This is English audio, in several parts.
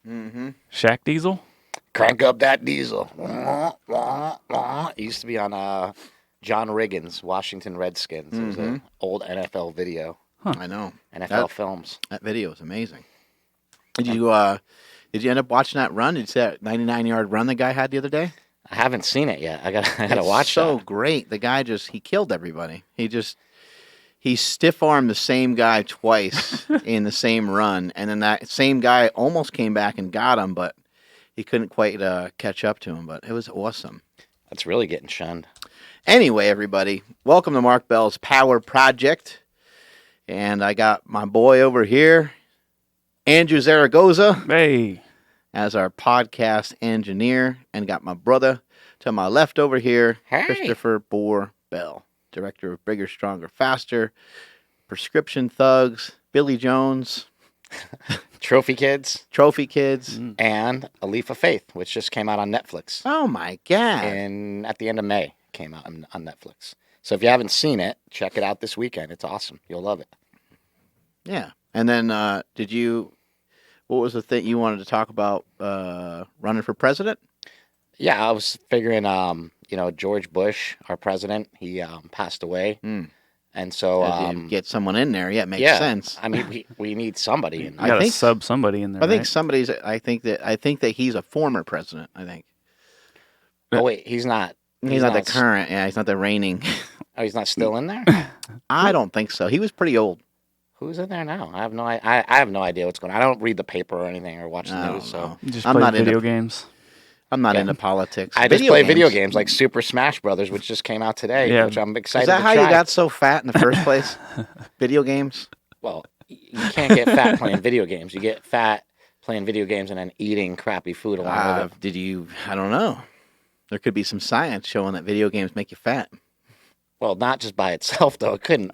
Mm-hmm. Shaq Diesel? Crank up that diesel. It used to be on John Riggins, Washington Redskins. It was an old NFL video. Huh. I know. NFL films. That video is amazing. Did you end up watching that run? Did you see that 99-yard run the guy had the other day? I haven't seen it yet. I gotta watch so that. Great. The guy he killed everybody. He stiff-armed the same guy twice in the same run, and then that same guy almost came back and got him, but he couldn't quite catch up to him, but it was awesome. That's really getting shunned. Anyway, everybody, welcome to Mark Bell's Power Project, and I got my boy over here, Andrew Zaragoza, Hey. as our podcast engineer, and got my brother to my left over here, Hey. Christopher Boar Bell. Director of Bigger, Stronger, Faster, Prescription Thugs, Billy Jones, Trophy Kids, and A Leaf of Faith, which just came out on Netflix. Oh my God! And at the end of May, came out on Netflix. So if you haven't seen it, check it out this weekend. It's awesome. You'll love it. Yeah. And then, what was the thing you wanted to talk about? Running for president? Yeah, I was figuring, George Bush, our president, he passed away. And so... get someone in there. Yeah, it makes sense. I mean, we need somebody in there. You gotta sub somebody in there, I think that he's a former president, I think. Oh, wait, he's not... He's not the current. Yeah, he's not the reigning. Oh, he's not still in there? I don't think so. He was pretty old. Who's in there now? I have no idea what's going on. I don't read the paper or anything or watch the news. So you just play video games. I'm not into politics. I just play video games like Super Smash Brothers, which just came out today, which I'm excited to try. Is that how you got so fat in the first place? Video games? Well, you can't get fat playing video games. You get fat playing video games and then eating crappy food along with it. I don't know. There could be some science showing that video games make you fat. Well, not just by itself, though. It couldn't.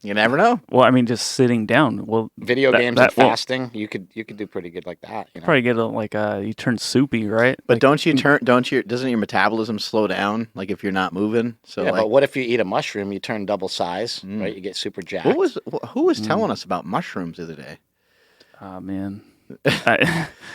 You never know. Well, I mean, just sitting down. Well, video games and fasting, you could do pretty good like that. You know? Probably get you turn soupy, right? But doesn't your metabolism slow down? Like if you're not moving? So but what if you eat a mushroom? You turn double size, right? You get super jacked. Who was telling us about mushrooms the other day? Oh man.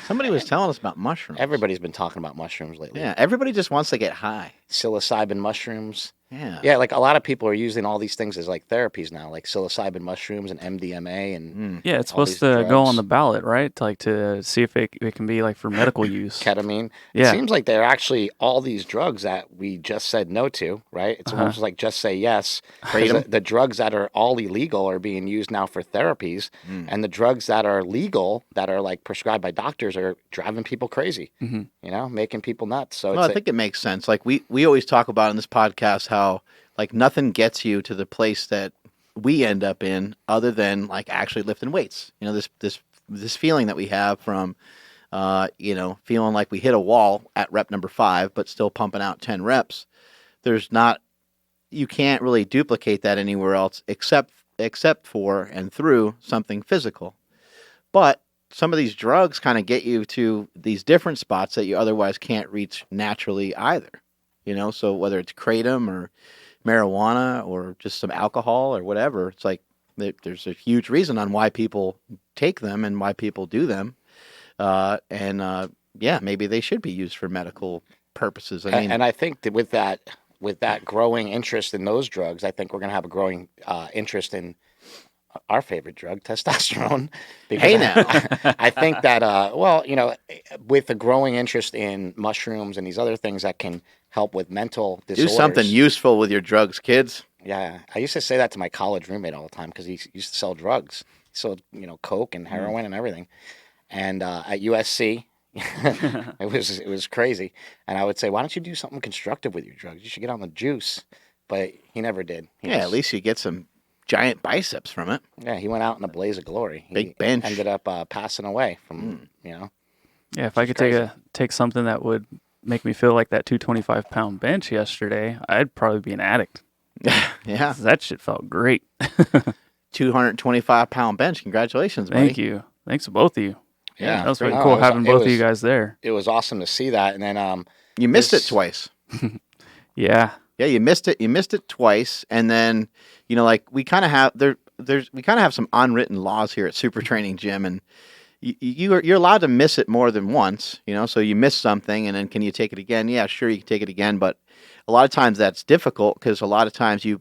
Somebody was telling us about mushrooms. Everybody's been talking about mushrooms lately. Yeah, everybody just wants to get high. Psilocybin mushrooms. Yeah, like a lot of people are using all these things as like therapies now, like psilocybin mushrooms and MDMA and yeah, it's supposed to go on the ballot, right? To see if it can be like for medical use. Ketamine. Yeah. It seems like they're actually all these drugs that we just said no to, right? It's almost like just say yes. The drugs that are all illegal are being used now for therapies, and the drugs that are legal, that are like prescribed by doctors, are driving people crazy. Making people nuts. So I think it makes sense. Like we always talk about in this podcast how like nothing gets you to the place that we end up in other than like actually lifting weights. This feeling that we have from feeling like we hit a wall at rep number 5 but still pumping out 10 reps. You can't really duplicate that anywhere else except for and through something physical. But some of these drugs kind of get you to these different spots that you otherwise can't reach naturally either. So whether it's kratom or marijuana or just some alcohol or whatever, it's like there's a huge reason on why people take them and why people do them. Maybe they should be used for medical purposes. And I think that with that growing interest in those drugs, I think we're going to have a growing interest in our favorite drug, testosterone. Hey now. I think that, with the growing interest in mushrooms and these other things that can help with mental disorders. Do something useful with your drugs, kids. Yeah. I used to say that to my college roommate all the time because he used to sell drugs. He sold, coke and heroin and everything. And at USC, it was crazy. And I would say, why don't you do something constructive with your drugs? You should get on the juice. But he never did. At least you get some giant biceps from it. Yeah, he went out in a blaze of glory. Big bench. Ended up passing away from, Yeah, if I could take something that would make me feel like that 225-pound bench yesterday, I'd probably be an addict. Yeah. That shit felt great. 225-pound bench. Congratulations, buddy. Thank you. Thanks to both of you. Yeah, that was really cool having both of you guys there. It was awesome to see that. And then you missed it twice. Yeah. Yeah, you missed it. You missed it twice, and then we kind of have we kind of have some unwritten laws here at Super Training Gym, and you're allowed to miss it more than once, so you miss something and then can you take it again? Yeah, sure, you can take it again, but a lot of times that's difficult because a lot of times you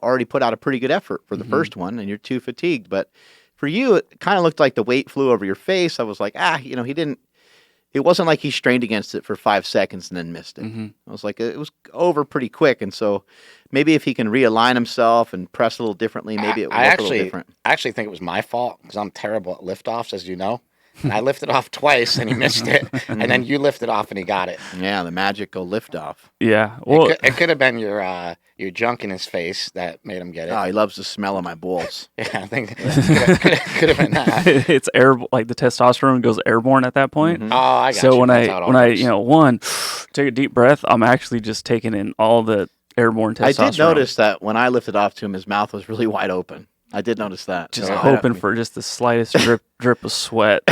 already put out a pretty good effort for the first one and you're too fatigued. But for you, it kind of looked like the weight flew over your face. I was like, it wasn't like he strained against it for 5 seconds and then missed it. I was like, it was over pretty quick. And so maybe if he can realign himself and press a little differently, maybe it would look a little different. I actually think it was my fault because I'm terrible at liftoffs, as you know. And I lifted off twice and he missed it. And then you lifted off and he got it. Yeah, the magical liftoff. Yeah. Well, it could have been your junk in his face that made him get it. Oh, he loves the smell of my balls. Yeah, I think could have been that. It's air, like the testosterone goes airborne at that point. Oh, I got so you. when That's I take a deep breath, I'm actually just taking in all the airborne testosterone. I did notice that when I lifted off to him, his mouth was really wide open. I did notice that. Just hoping for just the slightest drip of sweat.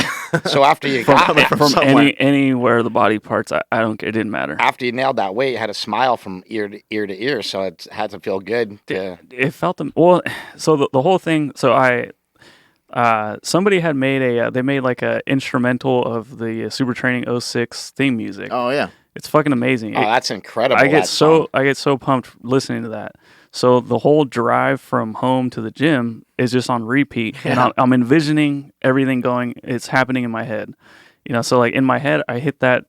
So after you from somewhere. anywhere of the body parts, I don't care. It didn't matter. After you nailed that weight, you had a smile from ear to ear, so it had to feel good. It felt well. So the whole thing. So somebody had made they made like a instrumental of the Super Training 06 theme music. Oh yeah, it's fucking amazing. Oh, that's incredible. I get so pumped listening to that. So the whole drive from home to the gym is just on repeat, and I'm envisioning everything going. It's happening in my head, So like in my head, I hit that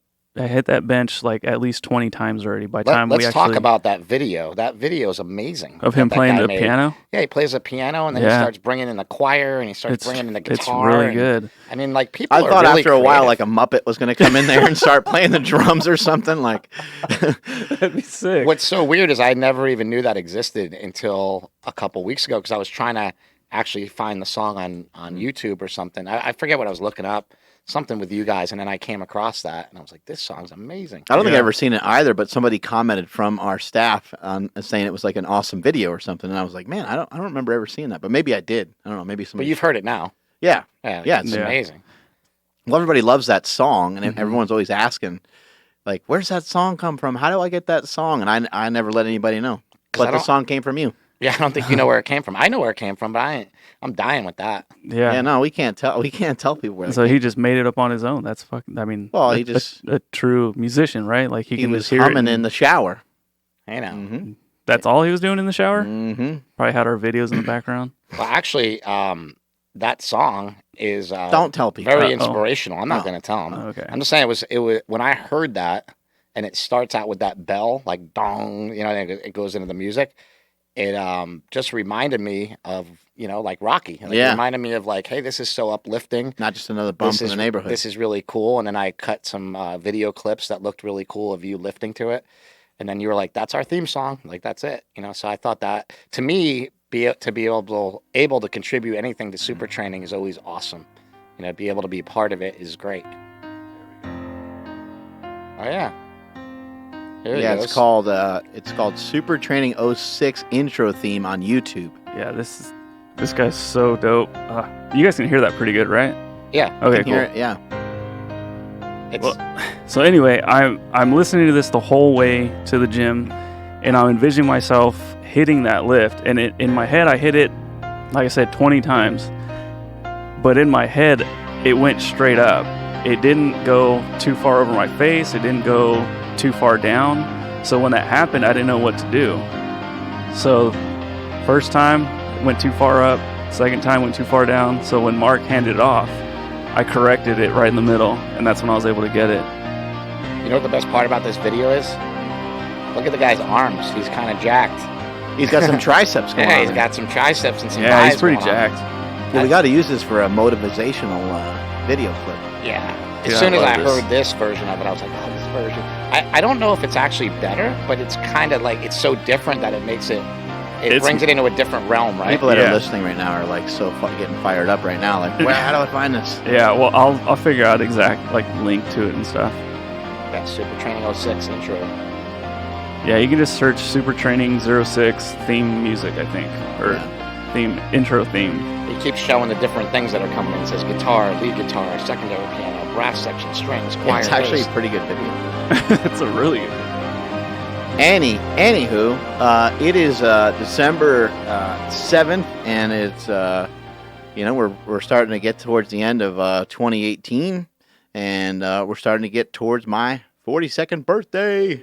bench like at least 20 times already. Let's talk about that video. That video is amazing. Of him playing the piano. Yeah, he plays the piano, and then he starts bringing in the choir, and he starts bringing in the guitar. It's really good. I mean, like people. I thought really after a creative. while, like a Muppet was going to come in there and start playing the drums or something. Like that'd be sick. What's so weird is I never even knew that existed until a couple weeks ago because I was trying to actually find the song on YouTube or something. I forget what I was looking up. Something with you guys, and then I came across that, and I was like, "This song's amazing." I don't think I've ever seen it either, but somebody commented from our staff saying it was like an awesome video or something, and I was like, "Man, I don't remember ever seeing that, but maybe I did. I don't know, maybe somebody." But you've heard it now. Yeah, it's amazing. Well, everybody loves that song, and everyone's always asking, like, "Where's that song come from? How do I get that song?" And I never let anybody know, but the song came from you. Yeah, I don't think you know where it came from. I know where it came from, but I'm dying with that. Yeah, no, we can't tell people where. So he just made it up on his own. That's fucking. I mean, well, he just a true musician, right? Like he can was just hear humming in the shower. I know. That's all he was doing in the shower. Probably had our videos in the background. Well, actually, that song is don't tell people. Very inspirational. I'm not going to tell them. Okay. I'm just saying it was when I heard that, and it starts out with that bell, like dong, it goes into the music. It just reminded me of, like Rocky. It reminded me of like, hey, this is so uplifting. Not just another bump in the neighborhood. This is really cool. And then I cut some video clips that looked really cool of you lifting to it. And then you were like, that's our theme song. Like, that's it. So I thought that, to me, to be able to contribute anything to Super Training is always awesome. Be able to be a part of it is great. Oh, yeah. It's called Super Training 06 intro theme on YouTube. Yeah, this guy's so dope. You guys can hear that pretty good, right? Yeah. Okay, cool. Yeah. So anyway, I'm listening to this the whole way to the gym, and I'm envisioning myself hitting that lift. And in my head, I hit it, like I said, 20 times. But in my head, it went straight up. It didn't go too far over my face. It didn't go too far down. So when that happened, I didn't know what to do. So first time went too far up, second time went too far down. So when Mark handed it off, I corrected it right in the middle, and that's when I was able to get it. You know what the best part about this video is? Look at the guy's arms. He's kind of jacked. He's got some triceps going on. Yeah, he's got some triceps and some Yeah, he's thighs pretty going jacked. on. Well, we got to use this for a motivational video clip. Yeah. Dude, As soon as I this. heard this version of it, I was like, oh, this version. I don't know if it's actually better, but it's kind of like, it's so different that it makes it, brings it into a different realm, right? People that are listening right now are like getting fired up right now. Like, well, how do I find this? Yeah, well, I'll figure out exact link to it and stuff. Yeah, Super Training 06 intro. Yeah, you can just search Super Training 06 theme music, I think, or intro theme. He keeps showing the different things that are coming in. It says guitar, lead guitar, secondary piano, brass section, strings, choir. It's actually bass. a pretty good video. It's a really good Anywho, it is December 7th, and it's you know, we're starting to get towards the end of 2018, and we're starting to get towards my 42nd birthday,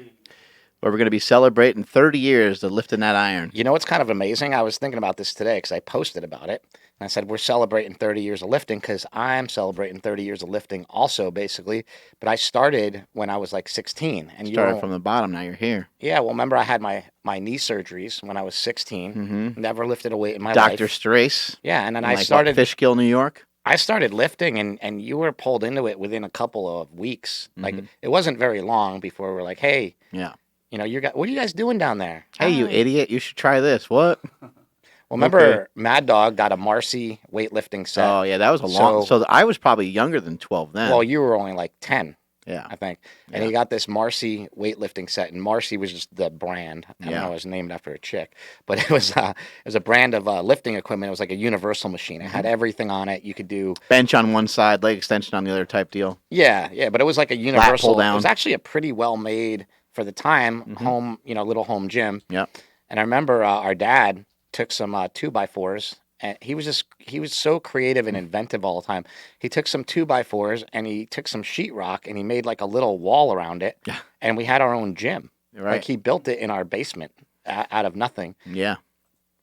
where we're going to be celebrating 30 years of lifting that iron. You know what's kind of amazing? I was thinking about this today because I posted about it. And I said, we're celebrating 30 years of lifting because I'm celebrating 30 years of lifting also, basically. But I started when I was like 16. And Started from the bottom, now you're here. Yeah, well, remember I had my knee surgeries when I was 16. Mm-hmm. Never lifted a weight in my life. Dr. Strace. Yeah, and then in I started... Fishkill, New York. I started lifting, and you were pulled into it within a couple of weeks. Like, it wasn't very long before we're like, hey... Yeah. You know, what are you guys doing down there? Hey, you idiot! You should try this. What? Well, remember, Maddog got a Marcy weightlifting set. Oh yeah, that was a long. So I was probably younger than 12 then. Well, you were only like 10. Yeah, I think. And he got this Marcy weightlifting set, and Marcy was just the brand. I don't know, it was named after a chick, but it was a brand of lifting equipment. It was like a universal machine. It had everything on it. You could do bench on one side, leg extension on the other type deal. Yeah, but it was like a universal. Pull down. It was actually a pretty well made for the time home, little home gym. Yeah. And I remember our dad took some 2x4s, and he was so creative and inventive all the time. He took some 2x4s and he took some sheetrock and he made like a little wall around it. Yeah. And we had our own gym. Right. Like he built it in our basement out of nothing. Yeah.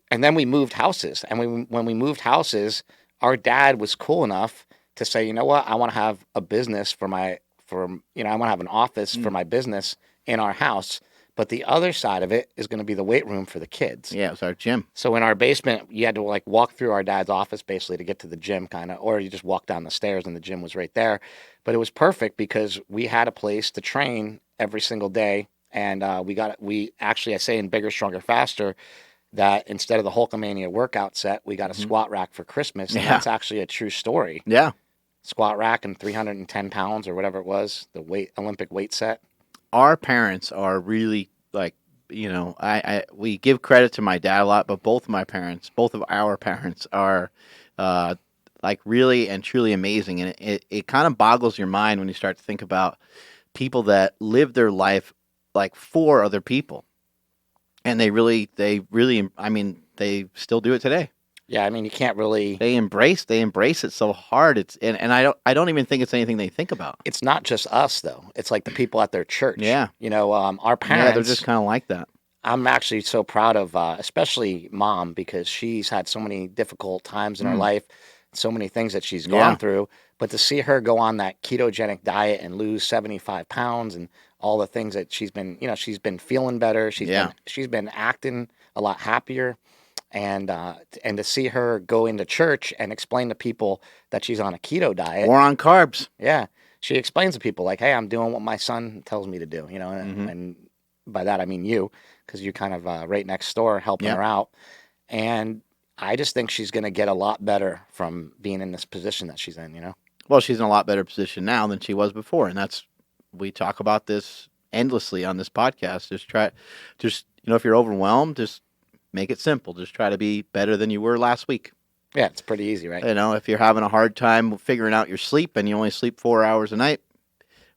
And then we moved houses. And when we moved houses, our dad was cool enough to say, you know what, I want to have a business I want to have an office for my business in our house, but the other side of it is going to be the weight room for the kids. Yeah, it was our gym. So in our basement, you had to like walk through our dad's office basically to get to the gym, kind of, or you just walk down the stairs and the gym was right there. But it was perfect because we had a place to train every single day, and we actually, I say in Bigger, Stronger, Faster, that instead of the Hulkamania workout set, we got a squat rack for Christmas, and that's actually a true story. Yeah. Squat rack and 310 pounds or whatever it was, the Olympic weight set. Our parents are really like, we give credit to my dad a lot, but both of our parents are like really and truly amazing. And it kind of boggles your mind when you start to think about people that live their life like for other people. And they really, I mean, they still do it today. Yeah, I mean, you can't really. They embrace it so hard. It's and I don't even think it's anything they think about. It's not just us though. It's like the people at their church. Yeah, our parents. Yeah, they're just kind of like that. I'm actually so proud of, especially Mom, because she's had so many difficult times in her life, so many things that she's gone through. But to see her go on that ketogenic diet and lose 75 pounds and all the things that she's been feeling better. She's been acting a lot happier. And to see her go into church and explain to people that she's on a keto diet. Or on carbs. Yeah. She explains to people like, hey, I'm doing what my son tells me to do, and by that I mean you, because you're kind of right next door helping her out. And I just think she's going to get a lot better from being in this position that she's in, Well, she's in a lot better position now than she was before. And we talk about this endlessly on this podcast. If you're overwhelmed, just make it simple. Just try to be better than you were last week. Yeah, it's pretty easy, right? If you're having a hard time figuring out your sleep and you only sleep 4 hours a night,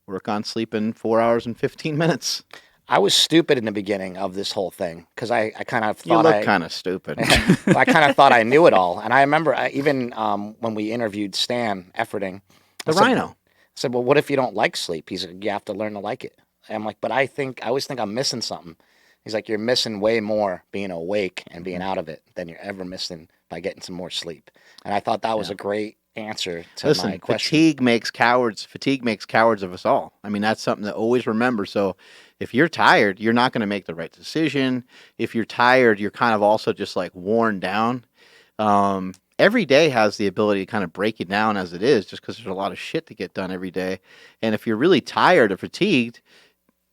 work on sleeping 4 hours and 15 minutes. I was stupid in the beginning of this whole thing because I kind of thought you look kind of stupid. I kind of thought I knew it all. And I remember even when we interviewed Stan Efferding. The Rhino. I said, well, what if you don't like sleep? He's like, you have to learn to like it. And I'm like, but I always think I'm missing something. He's like, you're missing way more being awake and being out of it than you're ever missing by getting some more sleep. And I thought that was a great answer to my question. Fatigue makes cowards of us all. I mean, that's something to always remember. So if you're tired, you're not going to make the right decision. If you're tired, you're kind of also just like worn down. Every day has the ability to kind of break you down as it is, just because there's a lot of shit to get done every day. And if you're really tired or fatigued,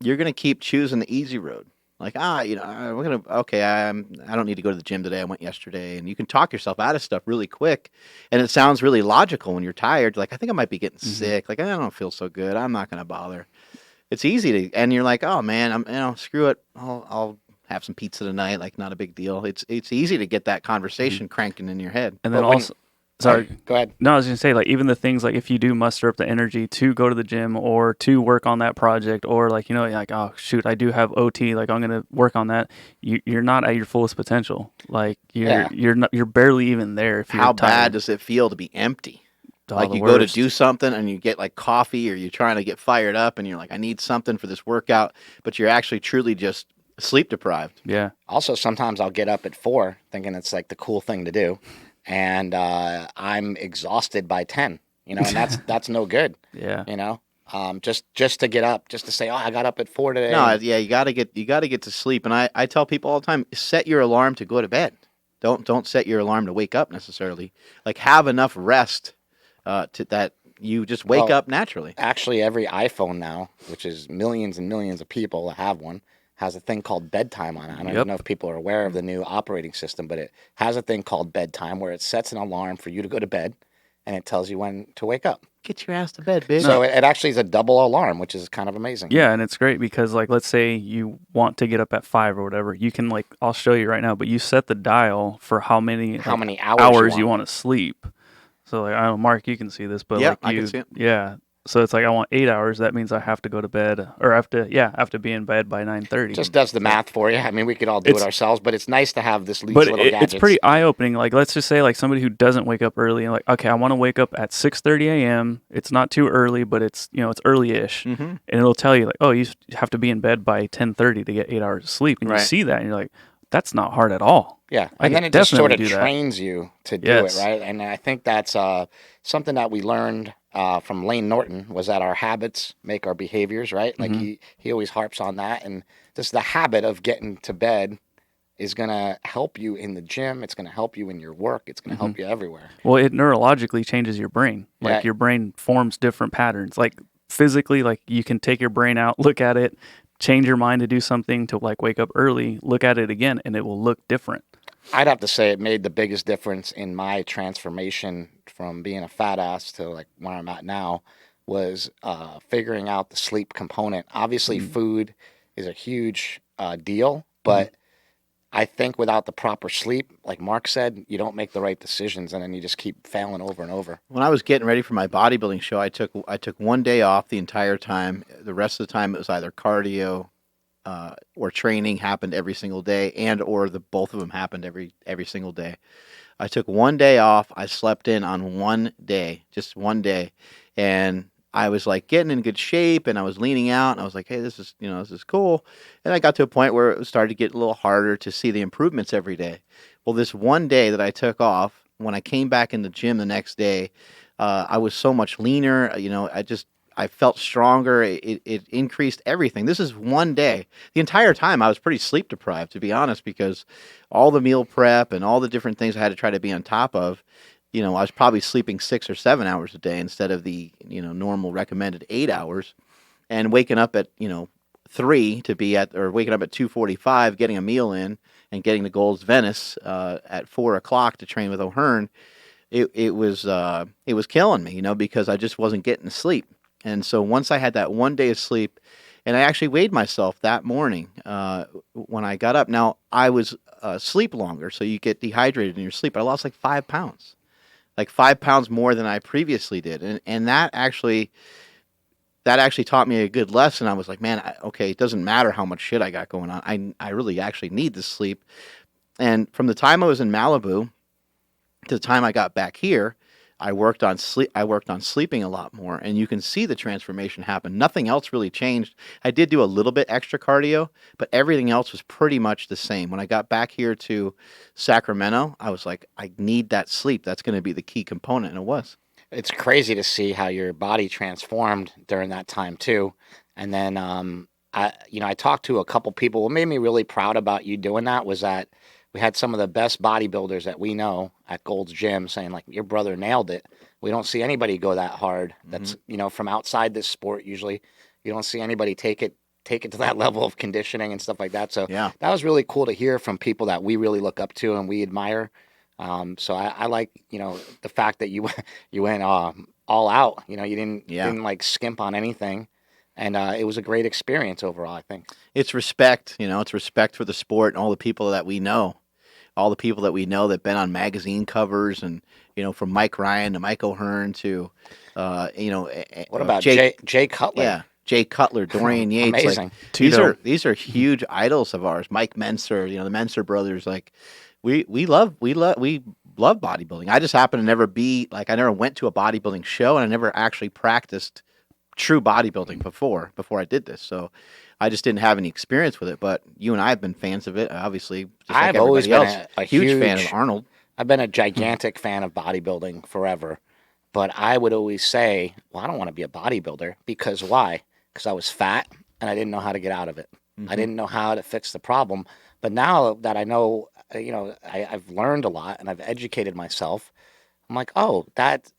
you're going to keep choosing the easy road. Like, I don't need to go to the gym today. I went yesterday. And you can talk yourself out of stuff really quick. And it sounds really logical when you're tired. You're like, I think I might be getting sick. Like, I don't feel so good. I'm not going to bother. It's easy and you're like, oh man, screw it. I'll have some pizza tonight. Like, not a big deal. It's easy to get that conversation cranking in your head. And then Sorry. Go ahead. No, I was going to say, like, even the things like if you do muster up the energy to go to the gym or to work on that project, or like, like, oh, shoot, I do have OT, like, I'm going to work on that. You're not at your fullest potential. Like, you're barely even there if you're How tired. bad does it feel to be empty? Oh, Like the you go to worst. do something and you get like coffee, or you're trying to get fired up and you're like, I need something for this workout, but you're actually truly just sleep deprived. Yeah. Also, sometimes I'll get up at 4 thinking it's like the cool thing to do, and I'm exhausted by 10. And that's no good. Yeah. Just to get up, just to say, oh, I got up at 4 today. No, yeah, you gotta get to sleep. And I tell people all the time, set your alarm to go to bed. Don't set your alarm to wake up necessarily. Like have enough rest to that you just wake up naturally. Actually, every iPhone now, which is millions and millions of people that have one, has a thing called bedtime on it. I don't even know if people are aware of the new operating system, but it has a thing called bedtime where it sets an alarm for you to go to bed, and it tells you when to wake up. Get your ass to bed, bitch. So it actually is a double alarm, which is kind of amazing. Yeah, and it's great because, like, let's say you want to get up at 5 or whatever. You can, like, I'll show you right now, but you set the dial for how many hours you want to sleep. So, like, I don't know, Mark, you can see this, but like I can see it. Yeah. So it's like I want 8 hours. That means I have to go to bed, or have to be in bed by 9:30. Just does the math for you. I mean, we could all do it ourselves, but it's nice to have these little gadgets. It's pretty eye opening. Like, let's just say, like, somebody who doesn't wake up early and like, okay, I want to wake up at 6:30 a.m. It's not too early, but it's it's early-ish, and it'll tell you like, oh, you have to be in bed by 10:30 to get 8 hours of sleep, and you see that, and you're like, that's not hard at all. Yeah, and then it just sort of trains you to do it, right? And I think that's something that we learned from Lane Norton, was that our habits make our behaviors, right? Like he always harps on that, and just the habit of getting to bed is going to help you in the gym. It's going to help you in your work. It's going to help you everywhere. Well, it neurologically changes your brain. Like your brain forms different patterns. Like physically, like you can take your brain out, look at it, change your mind to do something, to like wake up early, look at it again, and it will look different. I'd have to say it made the biggest difference in my transformation from being a fat ass to like where I'm at now, was figuring out the sleep component. Obviously, food is a huge deal, but I think without the proper sleep, like Mark said, you don't make the right decisions, and then you just keep failing over and over. When I was getting ready for my bodybuilding show, I took 1 day off the entire time. The rest of the time, it was either cardio or training happened every single day, and or both of them happened every single day. I took 1 day off. I slept in on 1 day, just 1 day, and I was like getting in good shape, and I was leaning out, and I was like, hey, this is cool. And I got to a point where it started to get a little harder to see the improvements every day. Well, this 1 day that I took off, when I came back in the gym the next day, I was so much leaner. I felt stronger. It increased everything. This is 1 day. The entire time I was pretty sleep deprived, to be honest, because all the meal prep and all the different things I had to try to be on top of, I was probably sleeping 6 or 7 hours a day instead of the, normal recommended 8 hours, and waking up at, 3 to be or waking up at 2:45, getting a meal in and getting to Gold's Venice at 4 o'clock to train with O'Hearn. It was killing me, because I just wasn't getting to sleep. And so once I had that 1 day of sleep, and I actually weighed myself that morning when I got up. Now, I was sleep longer, so you get dehydrated in your sleep. I lost like 5 pounds, like 5 pounds more than I previously did. And that actually taught me a good lesson. I was like, man, okay, it doesn't matter how much shit I got going on. I really actually need this sleep. And from the time I was in Malibu to the time I got back here, I worked on sleeping a lot more, and you can see the transformation happen. Nothing else really changed. I did do a little bit extra cardio, but everything else was pretty much the same. When I got back here to Sacramento, I was like, I need that sleep. That's going to be the key component, and it was. It's crazy to see how your body transformed during that time too. And then I talked to a couple people. What made me really proud about you doing that was that we had some of the best bodybuilders that we know at Gold's Gym saying, like, your brother nailed it. We don't see anybody go that hard. That's, from outside this sport, usually you don't see anybody take it to that level of conditioning and stuff like that. So that was really cool to hear from people that we really look up to and we admire. So I like, the fact that you went all out. You didn't like skimp on anything. And it was a great experience overall, I think. It's respect, it's respect for the sport and all the people that we know. all the people that we know that've been on magazine covers, and from Mike Ryan to Mike O'Hearn to What about Jake Jay Cutler? Yeah, Jay Cutler, Dorian Yates. Amazing. Like, Tito. these are huge idols of ours. Mike Menser, the Menser brothers. Like we love bodybuilding. I just happen to never be like, I never went to a bodybuilding show, and I never actually practiced true bodybuilding before I did this. So I just didn't have any experience with it. But you and I have been fans of it, obviously. Just like I've always everybody been else. a Huge fan of Arnold. I've been a gigantic fan of bodybuilding forever. But I would always say, well, I don't want to be a bodybuilder. Because why? Because I was fat and I didn't know how to get out of it. I didn't know how to fix the problem. But now that I know, I've learned a lot and I've educated myself, I'm like, oh, that,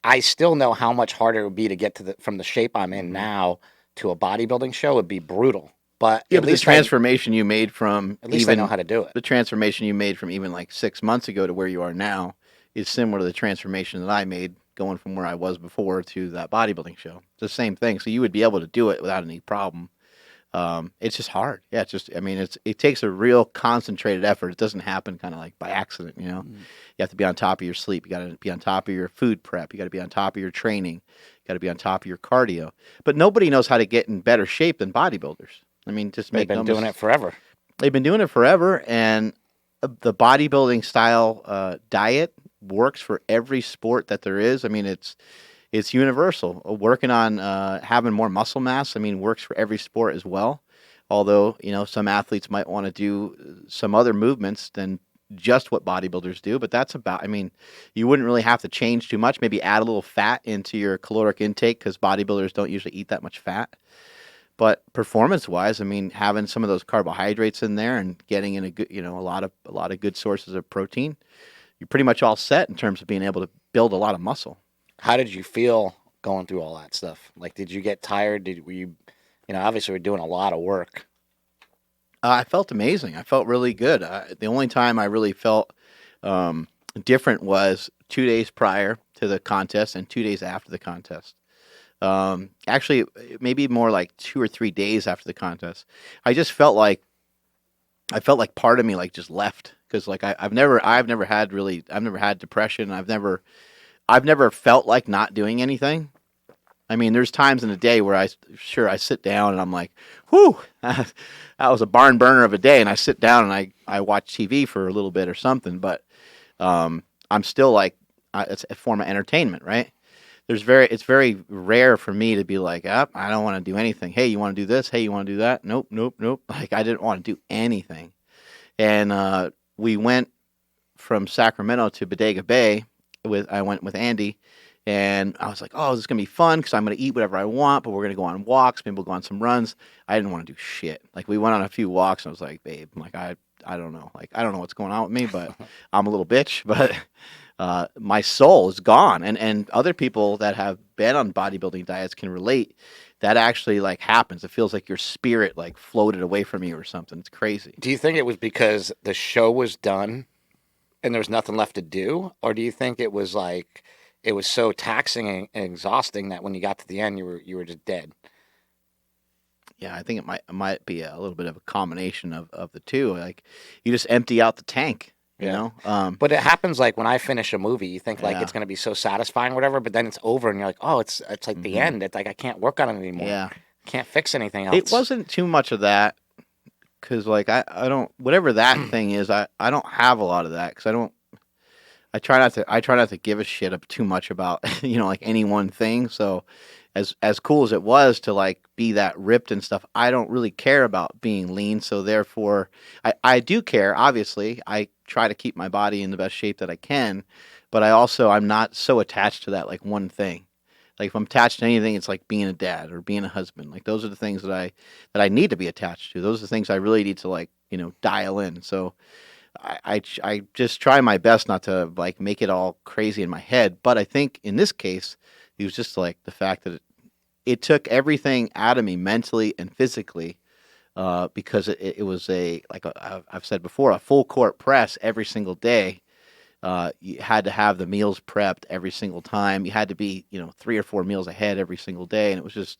I still know how much harder it would be to get from the shape I'm in now to a bodybuilding show would be brutal. But Yeah, at but the least transformation you made from I know how to do it. The transformation you made from even like 6 months ago to where you are now is similar to the transformation that I made going from where I was before to that bodybuilding show. It's the same thing. So you would be able to do it without any problem. It's just hard. Yeah, it takes a real concentrated effort. It doesn't happen kind of like by accident, You have to be on top of your sleep. You got to be on top of your food prep. You got to be on top of your training. You got to be on top of your cardio. But nobody knows how to get in better shape than bodybuilders. I mean, just They've been doing it forever. They've been doing it forever, and the bodybuilding style diet works for every sport that there is. I mean, it's universal. Working on having more muscle mass, works for every sport as well. Although, some athletes might want to do some other movements than just what bodybuilders do. But that's about, you wouldn't really have to change too much. Maybe add a little fat into your caloric intake because bodybuilders don't usually eat that much fat. But performance-wise, having some of those carbohydrates in there and getting in a good, a lot of good sources of protein, you're pretty much all set in terms of being able to build a lot of muscle. How did you feel going through all that stuff? Like, did you get tired? Were you, obviously we're doing a lot of work. I felt amazing. I felt really good. The only time I really felt different was 2 days prior to the contest and 2 days after the contest. Actually, maybe more like 2 or 3 days after the contest. I just felt like part of me like just left because like I've never had depression. I've never felt like not doing anything. There's times in the day where I sit down and I'm like, whew, that was a barn burner of a day. And I sit down and I watch TV for a little bit or something. But I'm still like, it's a form of entertainment, right? It's very rare for me to be like, I don't want to do anything. Hey, you want to do this? Hey, you want to do that? Nope. Like I didn't want to do anything. And we went from Sacramento to Bodega Bay. I went with Andy, and I was like, oh, this is going to be fun because I'm going to eat whatever I want, but we're going to go on walks. Maybe we'll go on some runs. I didn't want to do shit. Like, we went on a few walks, and I was like, babe, like, I don't know. Like, I don't know what's going on with me, but I'm a little bitch. But my soul is gone. And other people that have been on bodybuilding diets can relate. That actually, like, happens. It feels like your spirit, like, floated away from you or something. It's crazy. Do you think it was because the show was done and there was nothing left to do? Or do you think it was like it was so taxing and exhausting that when you got to the end, you were just dead? Yeah, I think it might be a little bit of a combination of the two. Like, you just empty out the tank, you know? But it happens like when I finish a movie, you think like it's going to be so satisfying or whatever, but then it's over and you're like, oh, it's like the end. It's like I can't work on it anymore. Yeah. Can't fix anything else. It wasn't too much of that because, like, I don't, whatever that thing is, I don't have a lot of that because I try not to give a shit up too much about, like any one thing. So as cool as it was to like be that ripped and stuff, I don't really care about being lean. So therefore I do care. Obviously I try to keep my body in the best shape that I can, but I'm not so attached to that, like one thing. Like if I'm attached to anything, it's like being a dad or being a husband. Like those are the things that I need to be attached to. Those are the things I really need to like, dial in. So I just try my best not to like make it all crazy in my head. But I think in this case, it was just like the fact that it took everything out of me mentally and physically because it was I've said before, a full court press every single day. You had to have the meals prepped every single time. You had to be, 3 or 4 meals ahead every single day. And it was just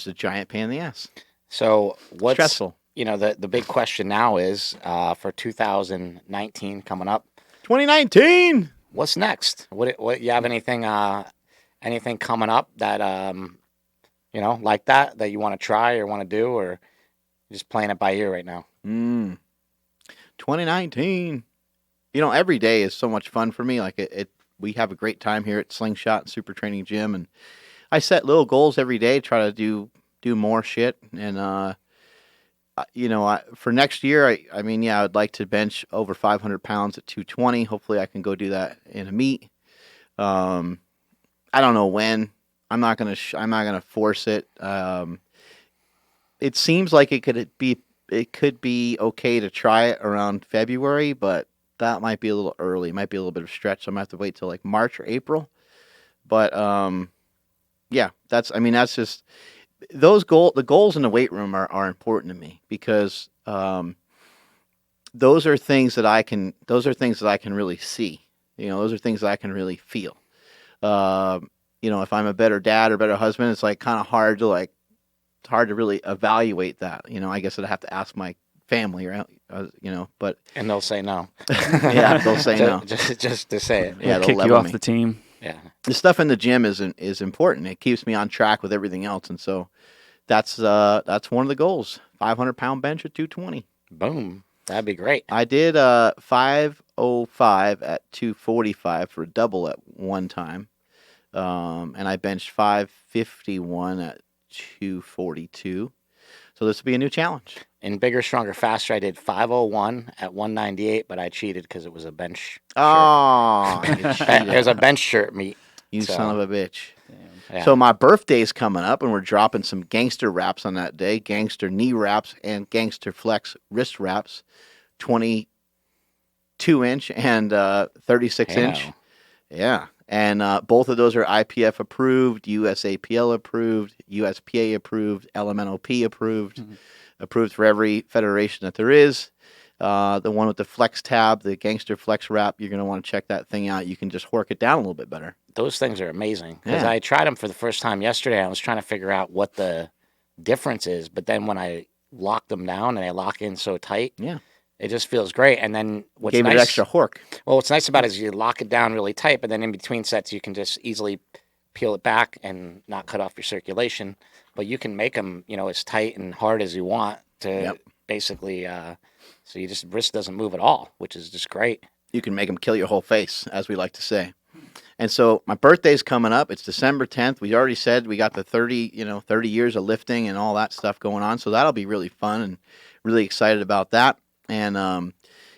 a giant pain in the ass. So stressful. the big question now is for 2019 coming up. 2019. What's next? What you have anything coming up that like that you want to try or want to do, or just playing it by ear right now? 2019. Every day is so much fun for me. Like we have a great time here at Slingshot and Super Training Gym, and I set little goals every day, try to do more shit. And for next year, I would like to bench over 500 pounds at 220. Hopefully, I can go do that in a meet. I don't know when. I'm not gonna force it. It seems like it could be okay to try it around February, but that might be a little early. It might be a little bit of a stretch. So I'm gonna have to wait till like March or April. But yeah, that's just the goals in the weight room are important to me, because those are things that I can really see. Those are things that I can really feel. If I'm a better dad or better husband, it's like kind of hard to really evaluate that. I guess I'd have to ask my family, right? But and they'll say no. Yeah, they'll say no. Just to say it. Yeah, they'll kick you off the team. Yeah, the stuff in the gym is important. It keeps me on track with everything else, and so that's one of the goals. 500-pound bench at 220. Boom, that'd be great. I did 505 at 245 for a double at one time, and I benched 551 at 242. So this will be a new challenge. In Bigger, Stronger, Faster, I did 501 at 198, but I cheated because it was a bench shirt. Oh, It was a bench shirt meet. You son of a bitch. Yeah. So my birthday's coming up, and we're dropping some gangster wraps on that day. Gangster knee wraps and gangster flex wrist wraps. 22-inch and 36-inch. Yeah. And both of those are IPF approved, USAPL approved, USPA approved, LMNOP approved, approved for every federation that there is. The one with the flex tab, the gangster flex wrap, you're going to want to check that thing out. You can just work it down a little bit better. Those things are amazing. Because Yeah. I tried them for the first time yesterday. I was trying to figure out what the difference is. But then when I lock them down and they lock in so tight, Yeah. it just feels great. And then what's Gave nice, it an extra hork. well, what's nice about it is you lock it down really tight, but then in between sets, you can just easily peel it back and not cut off your circulation. But you can make them, as tight and hard as you want to basically, so you just, wrist doesn't move at all, which is just great. You can make them kill your whole face, as we like to say. And so my birthday's coming up. It's December 10th. We already said we got the 30 years of lifting and all that stuff going on. So that'll be really fun, and really excited about that. And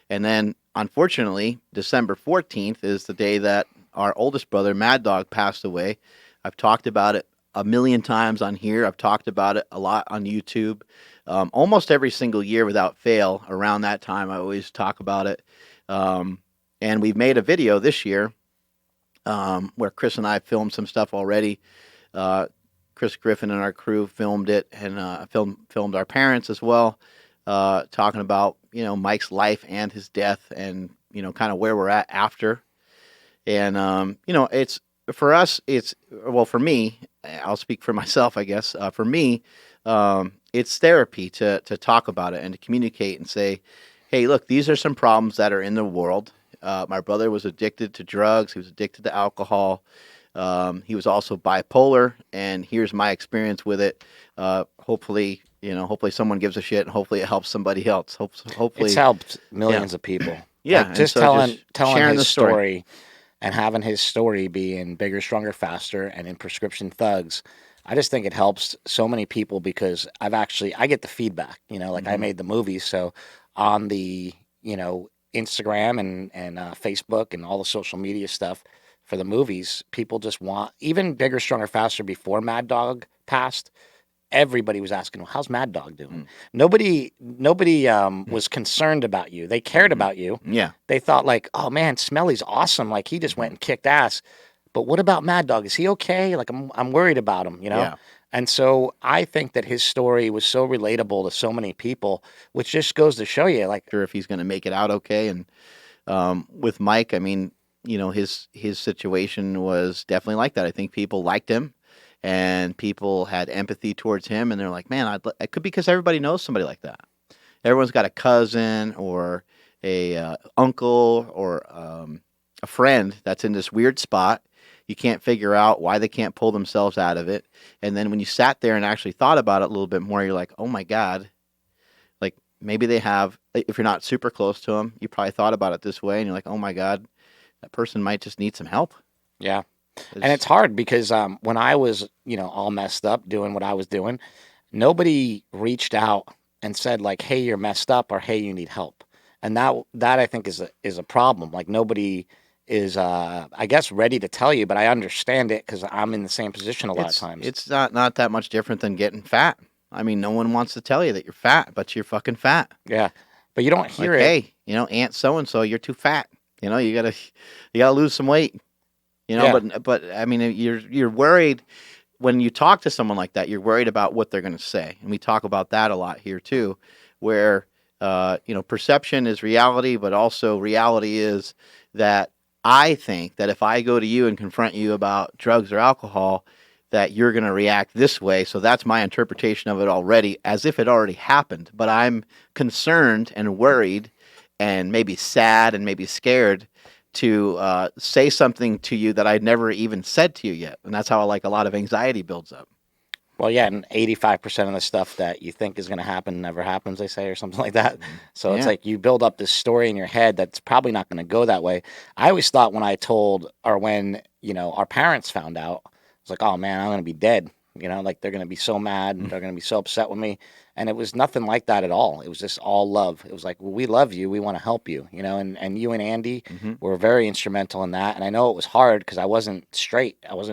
then, unfortunately, December 14th is the day that our oldest brother, Maddog, passed away. I've talked about it a million times on here. I've talked about it a lot on YouTube. Almost every single year without fail, around that time, I always talk about it. And we've made a video this year where Chris and I filmed some stuff already. Chris Griffin and our crew filmed it, and filmed our parents as well, talking about Mike's life and his death, and kind of where we're at after. And it's for us. For me. I'll speak for myself, I guess. For me, it's therapy to talk about it and to communicate and say, hey, look, these are some problems that are in the world. My brother was addicted to drugs. He was addicted to alcohol. He was also bipolar, and here's my experience with it. Hopefully someone gives a shit, and hopefully it helps somebody else. Hopefully it's helped millions of people. Yeah, like just so telling sharing his story and having his story be in Bigger, Stronger, Faster and in Prescription Thugs. I just think it helps so many people, because I get the feedback, I made the movie. So on the, Instagram and Facebook and all the social media stuff for the movies, people just want, even Bigger, Stronger, Faster before Maddog passed, everybody was asking, well, how's Maddog doing? Nobody was concerned about you. They cared about you. Yeah. They thought like, oh man, Smelly's awesome. Like he just went and kicked ass. But what about Maddog? Is he okay? Like I'm worried about him, Yeah. And so I think that his story was so relatable to so many people, which just goes to show you, like, Sure, if he's going to make it out okay. And with Mike, I mean, his situation was definitely like that. I think people liked him, and people had empathy towards him, and they're like, man, it could be because everybody knows somebody like that. Everyone's got a cousin or a uncle or a friend that's in this weird spot. You can't figure out why they can't pull themselves out of it. And then when you sat there and actually thought about it a little bit more, you're like, oh my God, like maybe they have, if you're not super close to them, you probably thought about it this way and you're like, oh my God, that person might just need some help. Yeah. And it's hard because when I was, all messed up doing what I was doing, nobody reached out and said like, hey, you're messed up or hey, you need help. And that I think is a problem. Like nobody is, I guess, ready to tell you, but I understand it because I'm in the same position a lot of times. It's not that much different than getting fat. I mean, no one wants to tell you that you're fat, but you're fucking fat. Yeah. But you don't hear like, it. Hey, Aunt so-and-so, you're too fat. You gotta lose some weight. Yeah. But I mean, you're worried when you talk to someone like that, you're worried about what they're going to say. And we talk about that a lot here too, where, perception is reality, but also reality is that I think that if I go to you and confront you about drugs or alcohol, that you're going to react this way. So that's my interpretation of it already, as if it already happened. But I'm concerned and worried and maybe sad and maybe scared to say something to you that I'd never even said to you yet. And that's how like a lot of anxiety builds up. Well, yeah, and 85% of the stuff that you think is going to happen never happens, they say, or something like that. So it's like you build up this story in your head that's probably not going to go that way. I always thought when our parents found out, I was like, oh man, I'm going to be dead. Like they're going to be so mad and they're going to be so upset with me. And it was nothing like that at all. It was just all love. It was like, well, we love you. We want to help you, and you and Andy were very instrumental in that. And I know it was hard because I wasn't straight. I was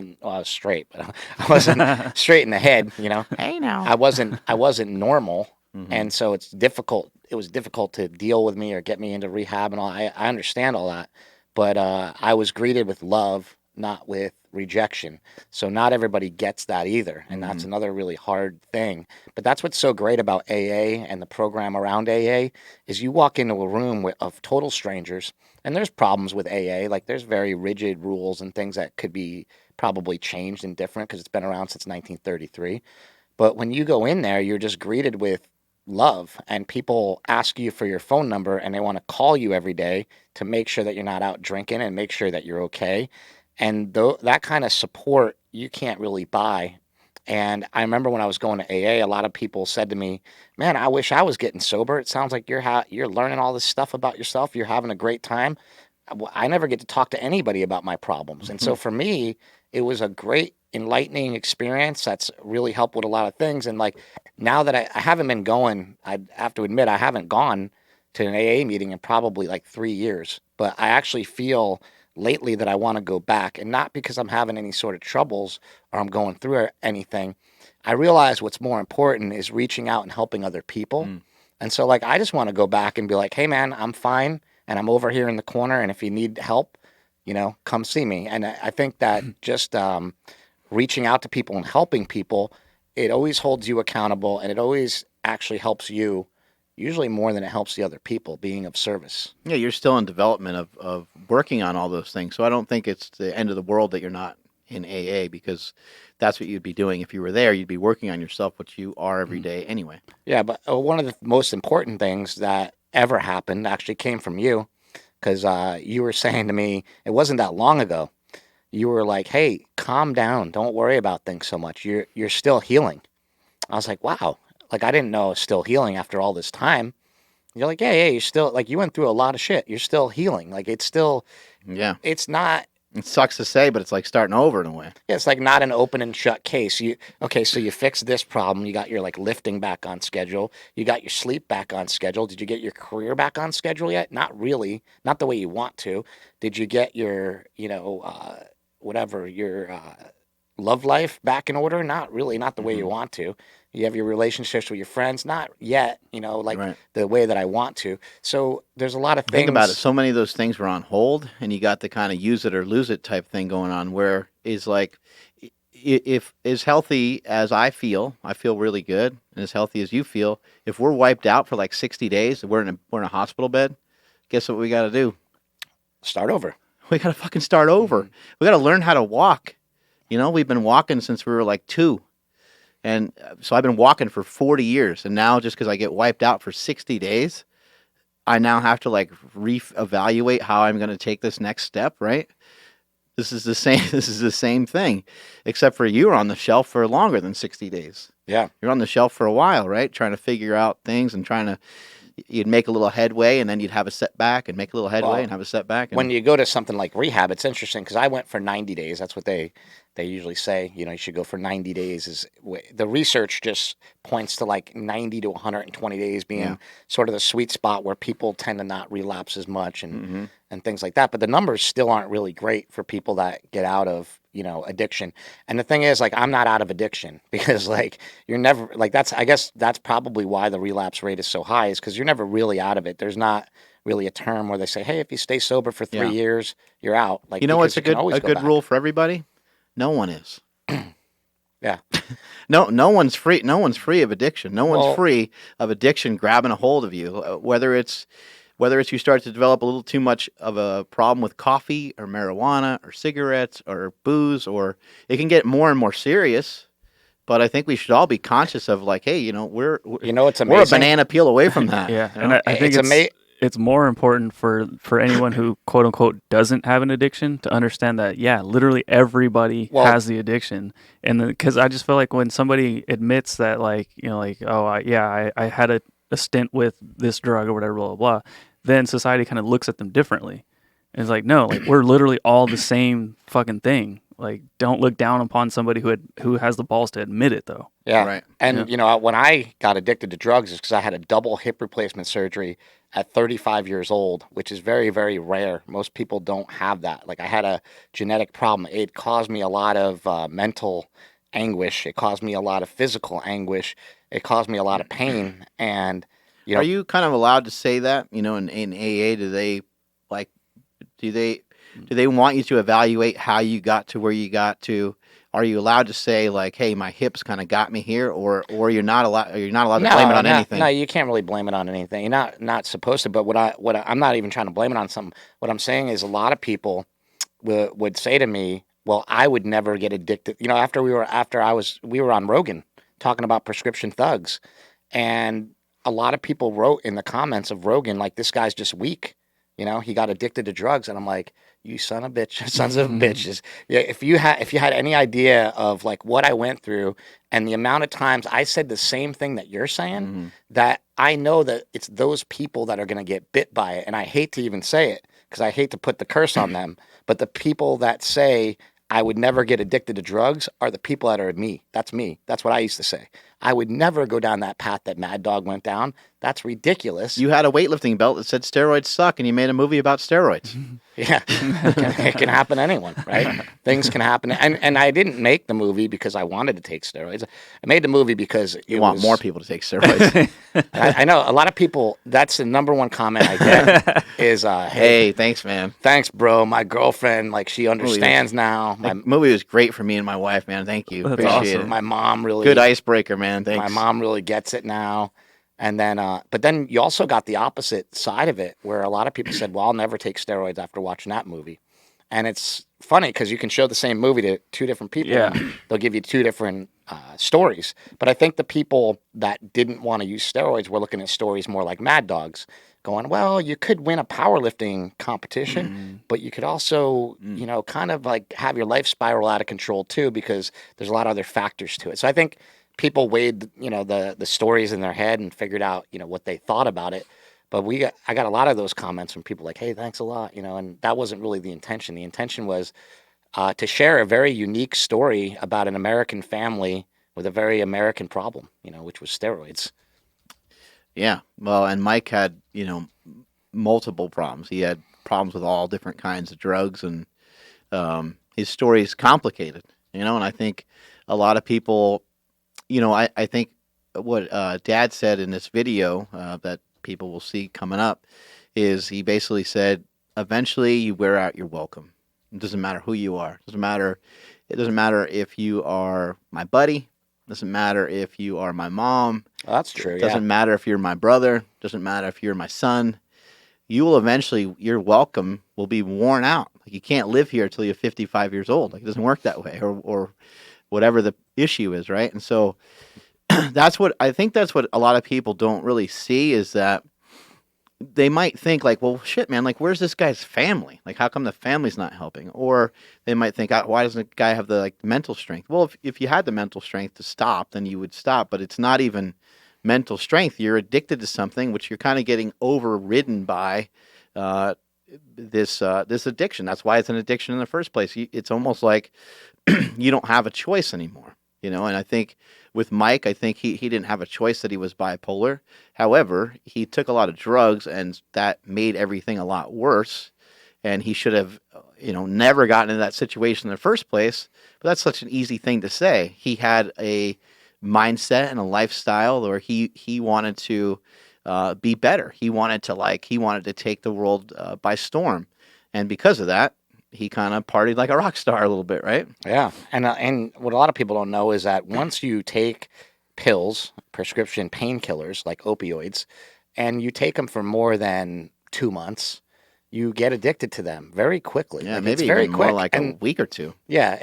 straight, but I wasn't straight in the head, Hey now. I wasn't normal. And so it's difficult. It was difficult to deal with me or get me into rehab and all. I understand all that, but I was greeted with love, not with rejection. So not everybody gets that either. And that's another really hard thing. But that's what's so great about AA and the program around AA is you walk into a room of total strangers, and there's problems with AA. Like there's very rigid rules and things that could be probably changed and different because it's been around since 1933. But when you go in there, you're just greeted with love, and people ask you for your phone number and they want to call you every day to make sure that you're not out drinking and make sure that you're okay. And that kind of support you can't really buy. And I remember when I was going to AA, a lot of people said to me, man, I wish I was getting sober. It sounds like you're learning all this stuff about yourself. You're having a great time. I never get to talk to anybody about my problems. And so for me, it was a great enlightening experience that's really helped with a lot of things. And like now that I haven't been going, I have to admit I haven't gone to an AA meeting in probably like 3 years. But I actually feel lately that I want to go back, and not because I'm having any sort of troubles or I'm going through anything. I realize what's more important is reaching out and helping other people. And so like I just want to go back and be like, hey man, I'm fine and I'm over here in the corner, and if you need help, come see me. And I think that just reaching out to people and helping people, it always holds you accountable, and it always actually helps you, usually more than it helps the other people, being of service. Yeah, you're still in development of working on all those things. So I don't think it's the end of the world that you're not in AA, because that's what you'd be doing. If you were there, you'd be working on yourself, which you are every day anyway. Yeah, but one of the most important things that ever happened actually came from you, because you were saying to me, it wasn't that long ago, you were like, hey, calm down. Don't worry about things so much. You're still healing. I was like, wow. Like, I didn't know I was still healing after all this time. You're like, yeah, you're still, like, you went through a lot of shit. You're still healing. Like, it's still, it's not. It sucks to say, but it's like starting over in a way. Yeah, it's like not an open and shut case. So you fixed this problem. You got your, like, lifting back on schedule. You got your sleep back on schedule. Did you get your career back on schedule yet? Not really. Not the way you want to. Did you get your, your love life back in order? Not really. Not the way you want to. You have your relationships with your friends? Not yet, the way that I want to. So there's a lot of things. Think about it. So many of those things were on hold, and you got the kind of use it or lose it type thing going on, where is like, if as healthy as I feel really good, and as healthy as you feel, if we're wiped out for like 60 days, we're in a hospital bed, guess what we got to do? Start over. We got to fucking start over. We got to learn how to walk. We've been walking since we were like 2. And so I've been walking for 40 years, and now just because I get wiped out for 60 days, I now have to like reevaluate how I'm going to take this next step, right? This is the same. This is the same thing, except for you were on the shelf for longer than 60 days. Yeah, You're on the shelf for a while, right? Trying to figure out things and you'd make a little headway, and then you'd have a setback, and make a little headway and have a setback. And when you go to something like rehab, it's interesting because I went for 90 days. That's what they usually say. You should go for 90 days. The research just points to like 90 to 120 days being sort of the sweet spot where people tend to not relapse as much and things like that. But the numbers still aren't really great for people that get out of addiction. And the thing is, like, I'm not out of addiction because like you're never like I guess that's probably why the relapse rate is so high, is because you're never really out of it. There's not really a term where they say, hey, if you stay sober for 3 years, you're out. Like, what's a good rule for everybody? No one is. Yeah. No one's free. No one's free of addiction. No one's free of addiction grabbing a hold of you. Whether it's you start to develop a little too much of a problem with coffee or marijuana or cigarettes or booze, or it can get more and more serious. But I think we should all be conscious of like, hey, we're it's amazing. We're a banana peel away from that. Yeah, and I think it's more important for anyone who quote unquote doesn't have an addiction to understand that literally everybody has the addiction, and because I just feel like when somebody admits that I had a stint with this drug or whatever, blah blah blah, then society kind of looks at them differently. And it's like, no, like we're literally all the same fucking thing. Like, don't look down upon somebody who has the balls to admit it, though. Yeah, right. And when I got addicted to drugs, is because I had a double hip replacement surgery at 35 years old, which is very, very rare. Most people don't have that. Like, I had a genetic problem. It caused me a lot of mental anguish. It caused me a lot of physical anguish. It caused me a lot of pain. And are you kind of allowed to say that? In AA, do they want you to evaluate how you got to where you got to? Are you allowed to say like, "Hey, my hips kind of got me here," or you're not allowed? You're not allowed to blame it on anything. No, you can't really blame it on anything. You're not supposed to. But I'm not even trying to blame it on something. What I'm saying is, a lot of people would say to me, "Well, I would never get addicted." After we were on Rogan talking about prescription thugs, and a lot of people wrote in the comments of Rogan like, "This guy's just weak." He got addicted to drugs, and I'm like, you sons of bitches. Yeah, if you had any idea of like what I went through and the amount of times I said the same thing that you're saying, that I know that it's those people that are going to get bit by it. And I hate to even say it because I hate to put the curse on them, but the people that say I would never get addicted to drugs are the people that are me. That's me. That's what I used to say. I would never go down that path that Maddog went down. That's ridiculous. You had a weightlifting belt that said steroids suck, and you made a movie about steroids. Yeah, it can happen to anyone, right? Things can happen. And I didn't make the movie because I wanted to take steroids. I made the movie because you want more people to take steroids. I know a lot of people, that's the number one comment I get is, hey, thanks, man. Thanks, bro. My girlfriend, like, she understands now. My movie was great for me and my wife, man. Thank you. That's Appreciate awesome. it. My mom really... Good icebreaker, man. Thanks. My mom really gets it now. And then, but then you also got the opposite side of it, where a lot of people said, well, I'll never take steroids after watching that movie. And it's funny because you can show the same movie to two different people. Yeah. And they'll give you two different stories. But I think the people that didn't want to use steroids were looking at stories more like Maddog's, going, well, you could win a powerlifting competition, but you could also, kind of like have your life spiral out of control too, because there's a lot of other factors to it. So I think people weighed, the stories in their head and figured out, what they thought about it. But I got a lot of those comments from people like, hey, thanks a lot, and that wasn't really the intention. The intention was to share a very unique story about an American family with a very American problem, which was steroids. Yeah. Well, and Mike had, multiple problems. He had problems with all different kinds of drugs, and his story is complicated, and I think a lot of people, I think what Dad said in this video that people will see coming up is he basically said, eventually you wear out your welcome. It doesn't matter who you are. It doesn't matter if you are my buddy. It doesn't matter if you are my mom. Well, that's true. It doesn't matter if you're my brother. It doesn't matter if you're my son. You will eventually, your welcome will be worn out. Like, you can't live here until you're 55 years old. Like, it doesn't work that way, or whatever the issue is, right? And so that's what a lot of people don't really see is that they might think like, well, shit, man, like, where's this guy's family? Like, how come the family's not helping? Or they might think, why doesn't the guy have the like mental strength? Well, if you had the mental strength to stop, then you would stop. But it's not even mental strength. You're addicted to something, which you're kind of getting overridden by this addiction. That's why it's an addiction in the first place. It's almost like you don't have a choice anymore. And I think with Mike, I think he didn't have a choice that he was bipolar. However, he took a lot of drugs, and that made everything a lot worse. And he should have, never gotten into that situation in the first place. But that's such an easy thing to say. He had a mindset and a lifestyle where he wanted to be better. He wanted to take the world by storm. And because of that, he kind of partied like a rock star a little bit, right? Yeah. And what a lot of people don't know is that once you take pills, prescription painkillers like opioids, and you take them for more than 2 months, you get addicted to them very quickly. Yeah, like, maybe it's very even quick. more like a week or two. Yeah.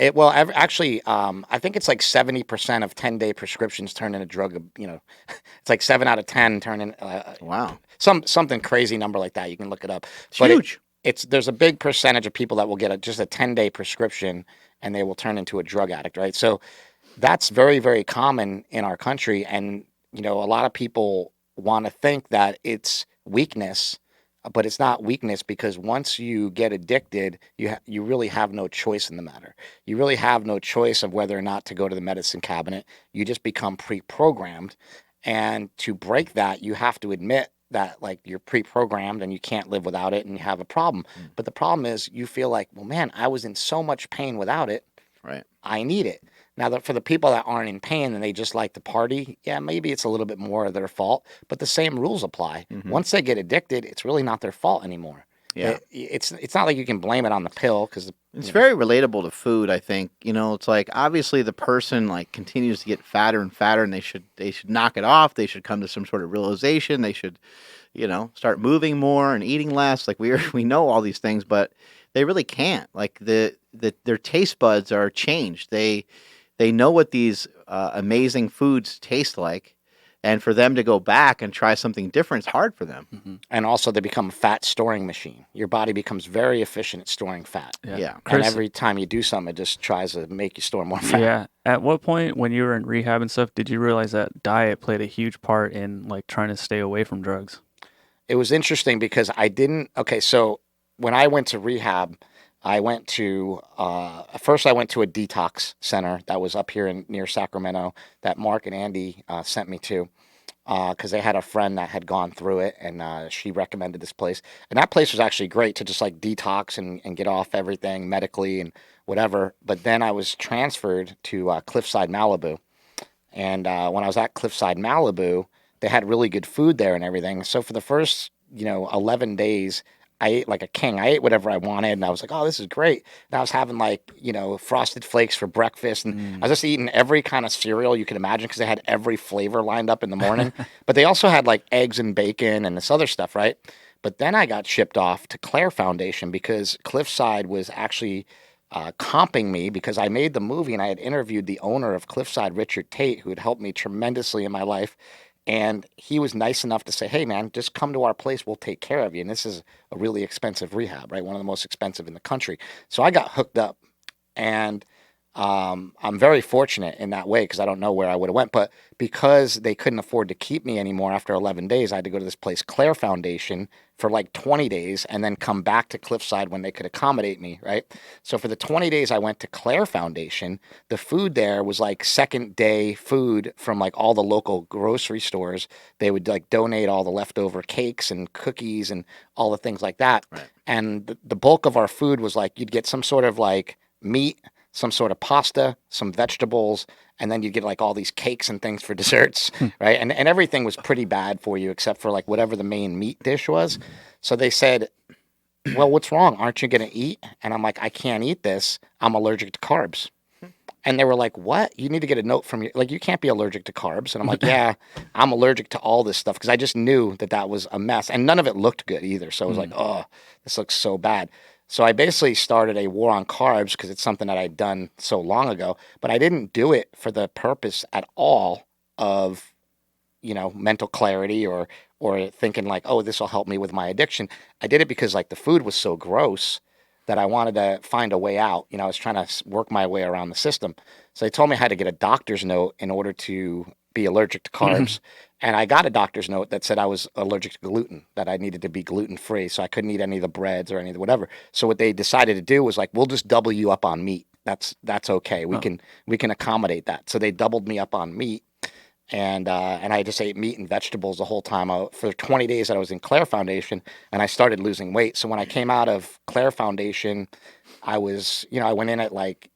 Actually, I think it's like 70% of 10-day prescriptions turn into drug. It's like 7 out of 10 turn in. Wow. Something crazy number like that. You can look it up. It's huge. There's a big percentage of people that will get just a 10-day prescription and they will turn into a drug addict, right? So that's very, very common in our country. And, a lot of people want to think that it's weakness, but it's not weakness, because once you get addicted, you really have no choice in the matter. You really have no choice of whether or not to go to the medicine cabinet. You just become pre-programmed. And to break that, you have to admit that like you're pre-programmed and you can't live without it and you have a problem. But the problem is you feel like, well, man, I was in so much pain without it. Right. I need it. Now, for the people that aren't in pain and they just like to party, yeah, maybe it's a little bit more of their fault, but the same rules apply. Mm-hmm. Once they get addicted, it's really not their fault anymore. Yeah. It's not like you can blame it on the pill, because it's very relatable to food, I think. It's like obviously the person like continues to get fatter and fatter, and they should knock it off. They should come to some sort of realization. They should, start moving more and eating less. Like we know all these things, but they really can't. Like their taste buds are changed. They know what these amazing foods taste like. And for them to go back and try something different is hard for them. Mm-hmm. And also they become a fat storing machine. Your body becomes very efficient at storing fat. Yeah. And every time you do something, it just tries to make you store more fat. Yeah. At what point when you were in rehab and stuff, did you realize that diet played a huge part in like trying to stay away from drugs? It was interesting because so when I went to rehab, I went to, first I went to a detox center that was up here near Sacramento that Mark and Andy sent me to, because they had a friend that had gone through it, and she recommended this place. And that place was actually great to just like detox and get off everything medically and whatever. But then I was transferred to Cliffside, Malibu. And when I was at Cliffside, Malibu, they had really good food there and everything. So for the first, 11 days, I ate like a king. I ate whatever I wanted, and I was like, oh, this is great. And I was having like, Frosted Flakes for breakfast, and I was just eating every kind of cereal you could imagine, because they had every flavor lined up in the morning. But they also had like eggs and bacon and this other stuff, right? But then I got shipped off to Claire Foundation because Cliffside was actually comping me, because I made the movie and I had interviewed the owner of Cliffside, Richard Tate, who had helped me tremendously in my life. And he was nice enough to say, hey, man, just come to our place. We'll take care of you. And this is a really expensive rehab, right? One of the most expensive in the country. So I got hooked up. And I'm very fortunate in that way, because I don't know where I would have went. But because they couldn't afford to keep me anymore after 11 days, I had to go to this place, Claire Foundation, for like 20 days and then come back to Cliffside when they could accommodate me, right? So for the 20 days I went to Claire Foundation, the food there was like second day food from like all the local grocery stores. They would like donate all the leftover cakes and cookies and all the things like that. Right. And the bulk of our food was like, you'd get some sort of like meat, some sort of pasta, some vegetables, and then you'd get like all these cakes and things for desserts, right? And everything was pretty bad for you except for like whatever the main meat dish was. So they said, well, what's wrong? Aren't you going to eat? And I'm like, I can't eat this. I'm allergic to carbs. And they were like, what? You need to get a note from you can't be allergic to carbs. And I'm like, yeah, I'm allergic to all this stuff, because I just knew that was a mess. And none of it looked good either. So I was like, oh, this looks so bad. So I basically started a war on carbs because it's something that I'd done so long ago, but I didn't do it for the purpose at all of, mental clarity or thinking like, oh, this will help me with my addiction. I did it because like the food was so gross that I wanted to find a way out. I was trying to work my way around the system. So they told me I had to get a doctor's note in order to be allergic to carbs. And I got a doctor's note that said I was allergic to gluten, that I needed to be gluten free. So I couldn't eat any of the breads or any of the whatever. So what they decided to do was like, we'll just double you up on meat. That's okay. We can accommodate that. So they doubled me up on meat. And I just ate meat and vegetables the whole time. For 20 days that I was in Claire Foundation, and I started losing weight. So when I came out of Claire Foundation, I was, I went in at like,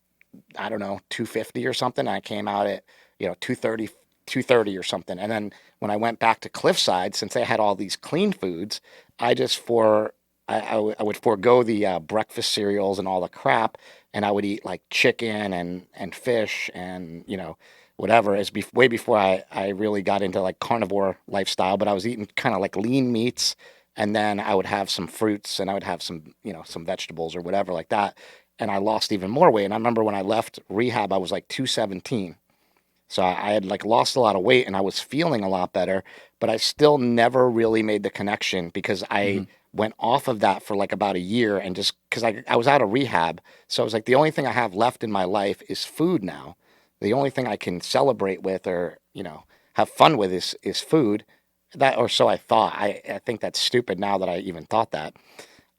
I don't know, 250 or something. And I came out at, 230 or something. And then when I went back to Cliffside, since they had all these clean foods, I would forego the breakfast cereals and all the crap, and I would eat like chicken and fish and, whatever, way before I really got into like carnivore lifestyle, but I was eating kind of like lean meats, and then I would have some fruits and I would have some, some vegetables or whatever like that. And I lost even more weight. And I remember when I left rehab, I was like 217. So I had like lost a lot of weight and I was feeling a lot better, but I still never really made the connection because I went off of that for like about a year, and just because I was out of rehab. So I was like, the only thing I have left in my life is food now. The only thing I can celebrate with or, have fun with is food. Or so I thought. I think that's stupid now that I even thought that.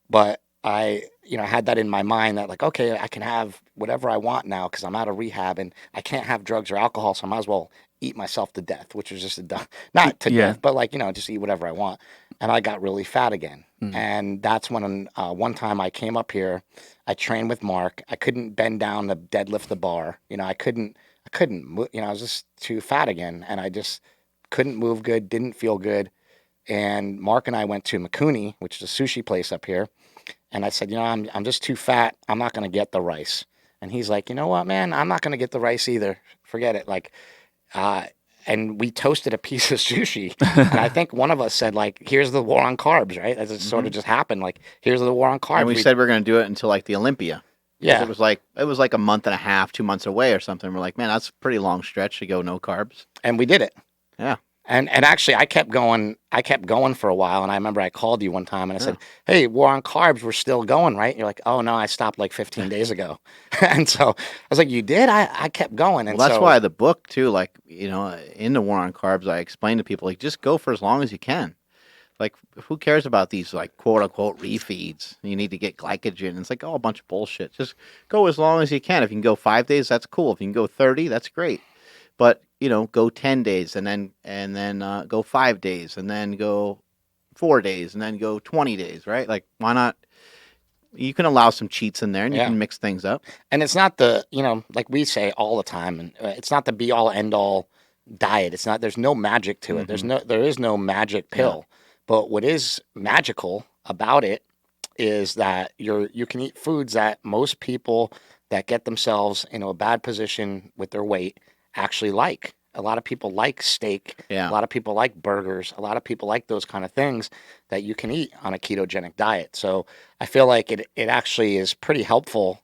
But I, had that in my mind that like, okay, I can have whatever I want now because I'm out of rehab and I can't have drugs or alcohol. So I might as well eat myself to death, which was just not to death, but like, just eat whatever I want. And I got really fat again. And that's when one time I came up here, I trained with Mark. I couldn't bend down to deadlift the bar. I couldn't, I was just too fat again, and I just couldn't move good, didn't feel good. And Mark and I went to Makuni, which is a sushi place up here. And I said, I'm just too fat. I'm not going to get the rice. And he's like, you know what, man? I'm not going to get the rice either. Forget it. Like, and we toasted a piece of sushi. And I think one of us said, like, here's the war on carbs, right? As it sort of just happened. Like, here's the war on carbs. And we said we are going to do it until like the Olympia. Yeah. It was like a month and a half, 2 months away or something. We're like, man, that's a pretty long stretch to go no carbs. And we did it. Yeah. And actually, I kept going for a while. And I remember I called you one time and I said, hey, war on carbs, we're still going, right? And you're like, oh, no, I stopped like 15 days ago. And so I was like, you did? I kept going. And well, that's why the book, too, like, in the war on carbs, I explain to people, like, just go for as long as you can. Like, who cares about these, like, quote-unquote refeeds? You need to get glycogen. It's like, oh, a bunch of bullshit. Just go as long as you can. If you can go 5 days, that's cool. If you can go 30, that's great. But, go 10 days and then go 5 days and then go 4 days and then go 20 days, right? Like, why not? You can allow some cheats in there and you can mix things up. And it's not the, like we say all the time, and it's not the be-all, end-all diet. It's not, there's no magic to it. There is no magic pill. Yeah. But what is magical about it is that you can eat foods that most people that get themselves into a bad position with their weight actually like. A lot of people like steak. Yeah. A lot of people like burgers. A lot of people like those kind of things that you can eat on a ketogenic diet. So I feel like it actually is pretty helpful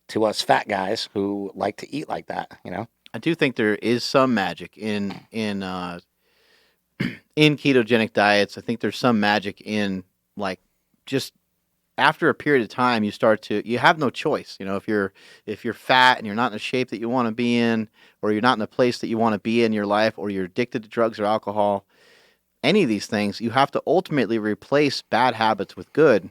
to us fat guys who like to eat like that, I do think there is some magic in ketogenic diets. I think there's some magic in, like, just after a period of time, you have no choice. If you're fat and you're not in the shape that you want to be in, or you're not in the place that you want to be in your life, or you're addicted to drugs or alcohol, any of these things, you have to ultimately replace bad habits with good.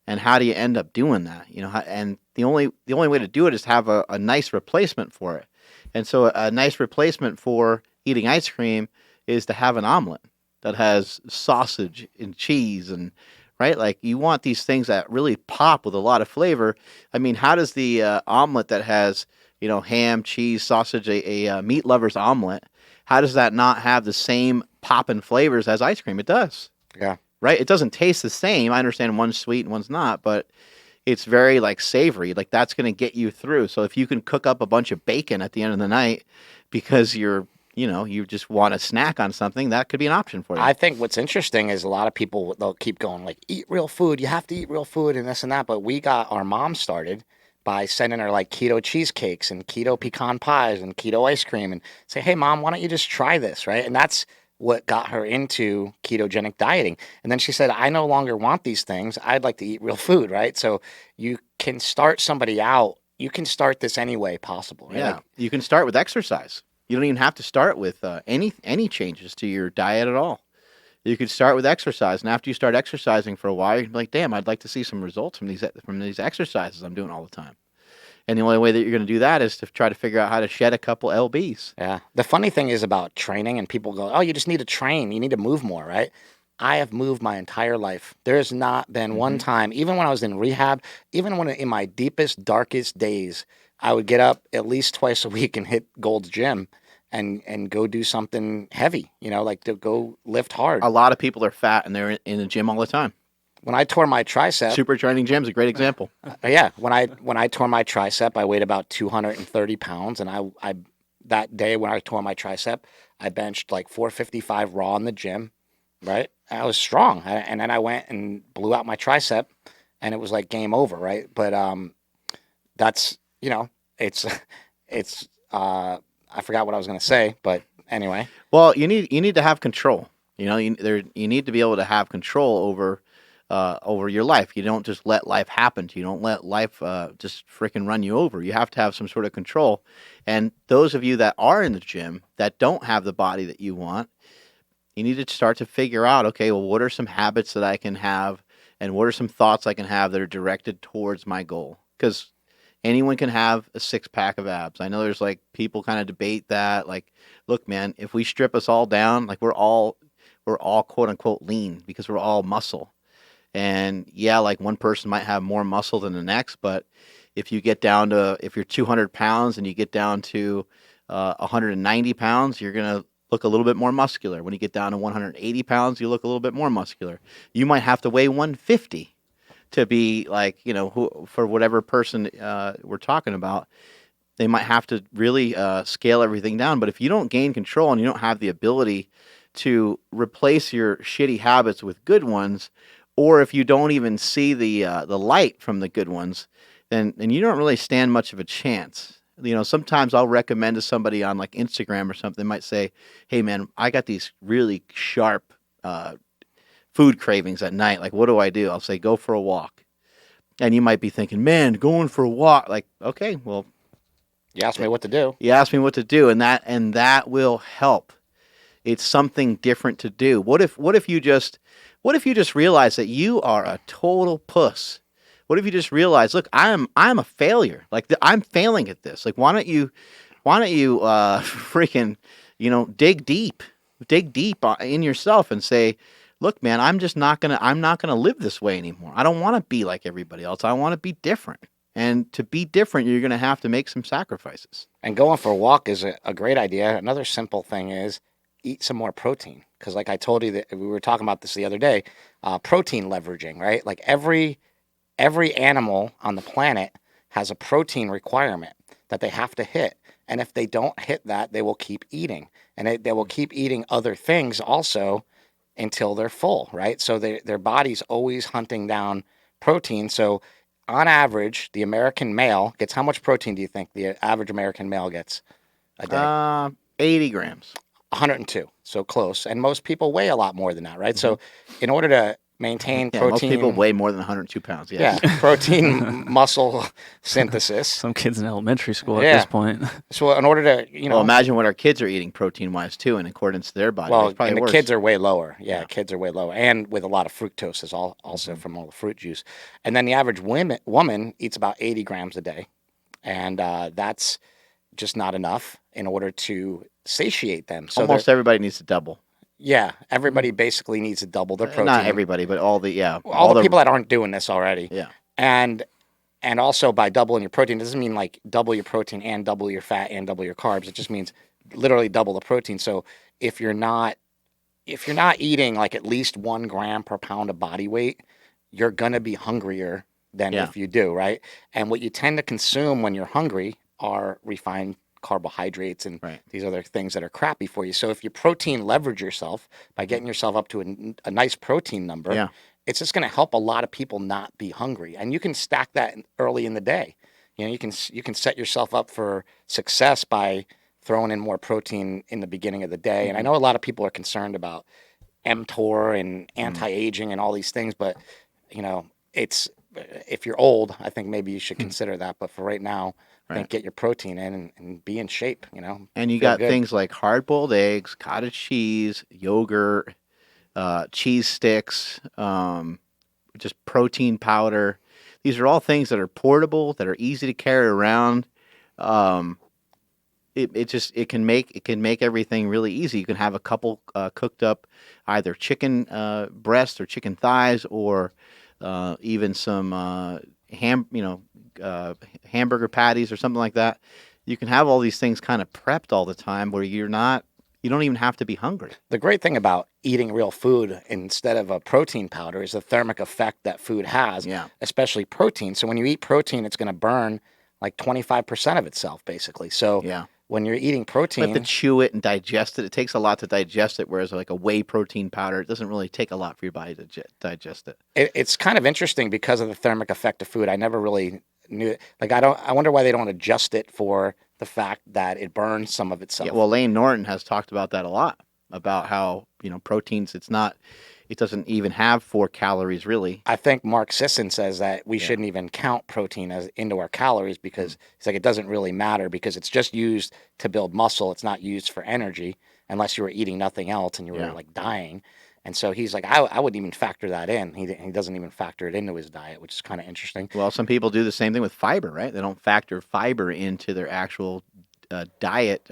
And how do you end up doing that? And the only way to do it is to have a nice replacement for it. And so a nice replacement for eating ice cream is to have an omelet that has sausage and cheese and, right? Like, you want these things that really pop with a lot of flavor. I mean, how does the omelet that has, ham, cheese, sausage, a meat lover's omelet, how does that not have the same poppin' flavors as ice cream? It does. Yeah. Right? It doesn't taste the same. I understand one's sweet and one's not, but it's very, like, savory. Like, that's going to get you through. So if you can cook up a bunch of bacon at the end of the night because you're you just want to snack on something, that could be an option for you. I think what's interesting is a lot of people, they'll keep going like, eat real food. You have to eat real food and this and that. But we got our mom started by sending her like keto cheesecakes and keto pecan pies and keto ice cream and say, hey, mom, why don't you just try this, right? And that's what got her into ketogenic dieting. And then she said, I no longer want these things. I'd like to eat real food, right? So you can start somebody out. You can start this any way possible, right? Yeah, you can start with exercise. You don't even have to start with any changes to your diet at all. You could start with exercise, and after you start exercising for a while, you're like, damn, I'd like to see some results from these exercises I'm doing all the time. And the only way that you're going to do that is to try to figure out how to shed a couple lbs. Yeah. The funny thing is about training, and people go, oh, you just need to train. You need to move more, right? I have moved my entire life. There's not been one time, even when I was in rehab, even when in my deepest, darkest days, I would get up at least twice a week and hit Gold's Gym and go do something heavy, like to go lift hard. A lot of people are fat and they're in the gym all the time. When I tore my tricep, Super Training Gym is a great example. Yeah, when I tore my tricep, I weighed about 230 pounds, and I that day when I tore my tricep, I benched like 455 raw in the gym, right? I was strong, and then I went and blew out my tricep, and it was like game over, right? But that's it's I forgot what I was going to say, but anyway. Well, you need to have control. You need to be able to have control over your life. You don't just let life happen to you. You don't let life just freaking run you over. You have to have some sort of control. And those of you that are in the gym that don't have the body that you want, you need to start to figure out, okay, well, what are some habits that I can have, and what are some thoughts I can have that are directed towards my goal? Because anyone can have a 6-pack of abs. I know there's like people kind of debate that. Like, look, man, if we strip us all down, like we're all quote unquote lean because we're all muscle. And yeah, like one person might have more muscle than the next, but if you're 200 pounds and you get down to 190 pounds, you're going to look a little bit more muscular. When you get down to 180 pounds, you look a little bit more muscular. You might have to weigh 150 to be like, for whatever person we're talking about, they might have to really scale everything down. But if you don't gain control and you don't have the ability to replace your shitty habits with good ones, or if you don't even see the light from the good ones, then you don't really stand much of a chance. Sometimes I'll recommend to somebody on like Instagram or something, might say, hey man, I got these really sharp food cravings at night. Like, what do I do? I'll say, go for a walk. And you might be thinking, man, going for a walk. Like, okay, well, you asked me what to do. You asked me what to do, and that will help. It's something different to do. What if you just realize that you are a total puss? What if you just realize, look, I'm a failure. Like I'm failing at this. Like why don't you freaking dig deep in yourself and say, look, man, I'm not gonna live this way anymore. I don't want to be like everybody else. I want to be different. And to be different, you're going to have to make some sacrifices. And going for a walk is a great idea. Another simple thing is eat some more protein. Because like I told you that we were talking about this the other day, protein leveraging, right? Like every animal on the planet has a protein requirement that they have to hit. And if they don't hit that, they will keep eating. And they will keep eating other things also until they're full, right? So their body's always hunting down protein. So on average, the American male gets, how much protein do you think the average American male gets a day? 80 grams. 102. So close. And most people weigh a lot more than that, right? Mm-hmm. So in order to maintain protein. Most people weigh more than 102 pounds. Yes. Yeah. Protein muscle synthesis. Some kids in elementary school at this point. So in order to, Well, imagine what our kids are eating protein-wise too, in accordance to their body. Well, and the kids are way lower. Yeah, kids are way lower. And with a lot of fructose is also from all the fruit juice. And then the average woman eats about 80 grams a day. And that's just not enough in order to satiate them. So almost everybody needs to double. Yeah, everybody basically needs to double their protein. Not everybody, but all the people that aren't doing this already. Yeah. And also by doubling your protein, it doesn't mean like double your protein and double your fat and double your carbs. It just means literally double the protein. So if you're not eating like at least 1 gram per pound of body weight, you're gonna be hungrier than if you do, right? And what you tend to consume when you're hungry are refined carbohydrates and Right. these other things that are crappy for you. So if you protein leverage yourself by getting yourself up to a nice protein number, Yeah. it's just going to help a lot of people not be hungry. And you can stack that early in the day. You know, you can set yourself up for success by throwing in more protein in the beginning of the day. And I know a lot of people are concerned about mTOR and anti-aging and all these things, but you know, it's if you're old, I think maybe you should consider that. But for right now, I think get your protein in and be in shape. You know, And you feel got good. things like hard-boiled eggs, cottage cheese, yogurt, cheese sticks, just protein powder. These are all things that are portable, that are easy to carry around. It can make everything really easy. You can have a couple cooked up, either chicken breasts or chicken thighs, or even some hamburger patties or something like that. You can have all these things kind of prepped all the time, where you don't even have to be hungry. The great thing about eating real food instead of a protein powder is the thermic effect that food has, especially protein. So when you eat protein, it's going to burn like 25% of itself, basically. So when you're eating protein, you have to chew it and digest it. It takes a lot to digest it, whereas like a whey protein powder, it doesn't really take a lot for your body to digest it. It's kind of interesting because of the thermic effect of food. I never really knew it. Like I wonder why they don't adjust it for the fact that it burns some of itself. Yeah, well, Lane Norton has talked about that a lot, about how, proteins, it doesn't even have 4 calories really. I think Mark Sisson says that we shouldn't even count protein as into our calories, because it's like it doesn't really matter, because it's just used to build muscle. It's not used for energy unless you were eating nothing else and you were like dying. And so he's like, I wouldn't even factor that in. He doesn't even factor it into his diet, which is kind of interesting. Well, some people do the same thing with fiber, right? They don't factor fiber into their actual diet,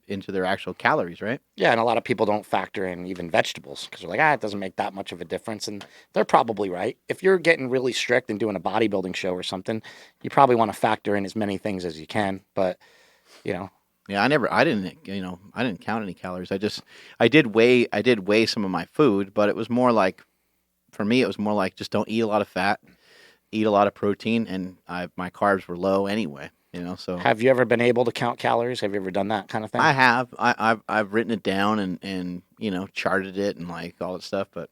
into their actual calories, right? Yeah, and a lot of people don't factor in even vegetables because they're like, it doesn't make that much of a difference. And they're probably right. If you're getting really strict and doing a bodybuilding show or something, you probably want to factor in as many things as you can. But, Yeah, I didn't count any calories. I did weigh some of my food, but it was more like, for me, it was more like just don't eat a lot of fat, eat a lot of protein, and my carbs were low anyway. So have you ever been able to count calories? Have you ever done that kind of thing? I have. I've written it down and charted it and like all that stuff, but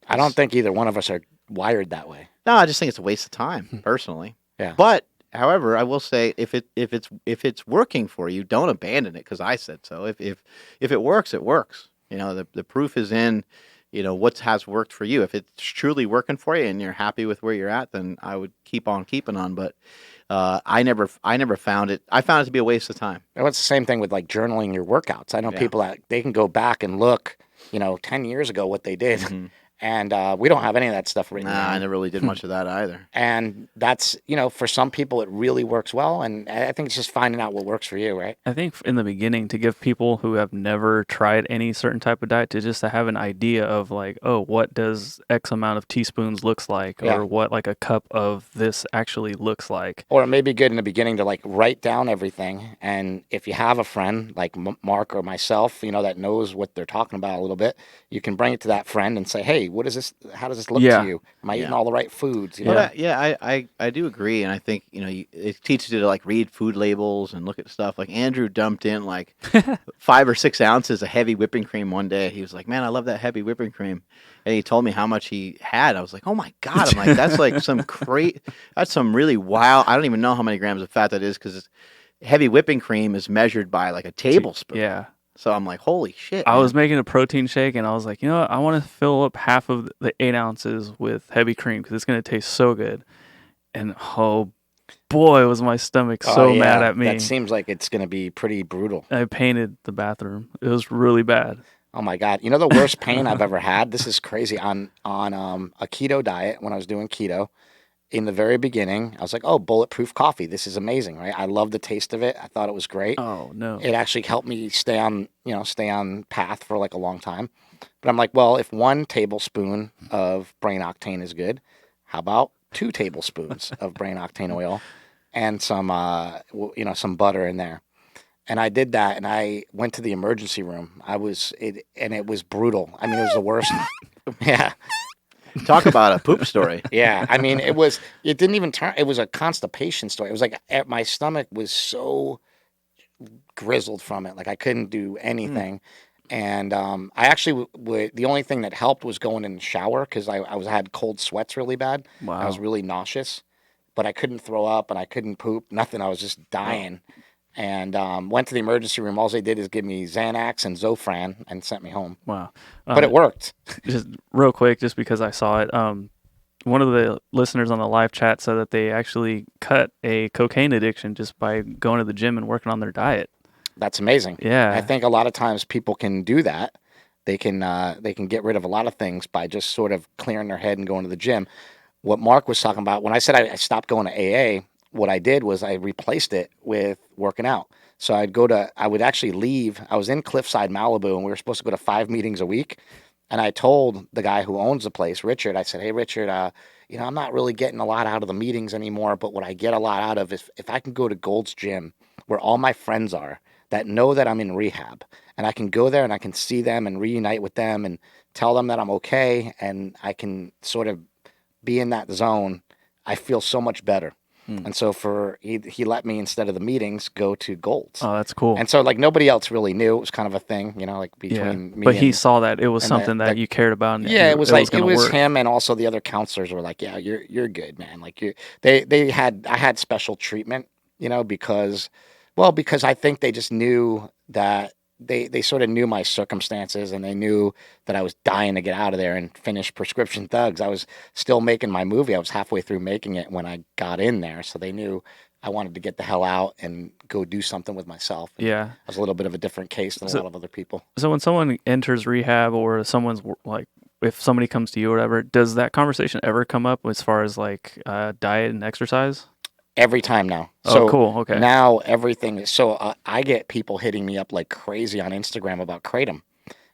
I don't think either one of us are wired that way. No, I just think it's a waste of time, personally. Yeah. But however, I will say if it's working for you, don't abandon it because I said so. If it works, it works. The proof is in what has worked for you. If it's truly working for you and you're happy with where you're at, then I would keep on keeping on. But I never found it. I found it to be a waste of time. Well, it's the same thing with like journaling your workouts. I know people that they can go back and look, 10 years ago what they did. Mm-hmm. And we don't have any of that stuff written down. I never really did much of that either. And that's, for some people it really works well. And I think it's just finding out what works for you, right? I think in the beginning, to give people who have never tried any certain type of diet to have an idea of like, what does X amount of teaspoons looks like, or what like a cup of this actually looks like. Or it may be good in the beginning to like write down everything. And if you have a friend like Mark or myself, that knows what they're talking about a little bit, you can bring it to that friend and say, hey, what is this? How does this look to you? Am I eating all the right foods? I do agree, and I think it teaches you to like read food labels and look at stuff. Like Andrew dumped in like 5 or 6 ounces of heavy whipping cream one day. He was like, "Man, I love that heavy whipping cream," and he told me how much he had. I was like, "Oh my god!" I'm like, "That's like that's some really wild." I don't even know how many grams of fat that is because heavy whipping cream is measured by like a tablespoon. Yeah. So I'm like, holy shit. I was making a protein shake and I was like, what? I want to fill up half of the 8 ounces with heavy cream because it's going to taste so good. And oh boy, was my stomach mad at me. That seems like it's going to be pretty brutal. I painted the bathroom. It was really bad. Oh my God. The worst pain I've ever had? This is crazy. On a keto diet, when I was doing keto, in the very beginning, I was like, bulletproof coffee. This is amazing, right? I love the taste of it. I thought it was great. Oh, no. It actually helped me stay on path for like a long time. But I'm like, well, if 1 tablespoon of brain octane is good, how about 2 tablespoons of brain octane oil and some butter in there? And I did that, and I went to the emergency room. And it was brutal. I mean, it was the worst. Yeah. Talk about a poop story. Yeah. I mean, it didn't even turn, it was a constipation story. It was like my stomach was so grizzled from it. Like I couldn't do anything. And I actually the only thing that helped was going in the shower because I had cold sweats really bad. Wow. I was really nauseous, but I couldn't throw up and I couldn't poop, nothing. I was just dying. And went to the emergency room. All they did is give me Xanax and Zofran and sent me home. Wow. But it worked. Just real quick, just because I saw it, one of the listeners on the live chat said that they actually cut a cocaine addiction just by going to the gym and working on their diet. That's amazing. Yeah. I think a lot of times people can do that. They can get rid of a lot of things by just sort of clearing their head and going to the gym. What Mark was talking about, when I said I stopped going to AA, what I did was I replaced it with working out. So I would actually leave. I was in Cliffside, Malibu, and we were supposed to go to 5 meetings a week. And I told the guy who owns the place, Richard, I said, hey, Richard, I'm not really getting a lot out of the meetings anymore, but what I get a lot out of is if I can go to Gold's Gym, where all my friends are that know that I'm in rehab, and I can go there and I can see them and reunite with them and tell them that I'm okay, and I can sort of be in that zone, I feel so much better. And so he let me, instead of the meetings, go to Gold's. Oh, that's cool. And so like nobody else really knew. It was kind of a thing, like between me. But he saw that it was something that you cared about. And it was work. him, and also the other counselors were like, yeah, you're good, man. Like I had special treatment, because I think they just knew that they sort of knew my circumstances, and they knew that I was dying to get out of there and finish Prescription Thugs. I was still making my movie. I was halfway through making it when I got in there. So they knew I wanted to get the hell out and go do something with myself. And I was a little bit of a different case than a lot of other people. So when someone enters rehab, or someone's like, if somebody comes to you or whatever, does that conversation ever come up as far as like diet and exercise? Every time now. So cool. Okay. Now everything. So I get people hitting me up like crazy on Instagram about Kratom.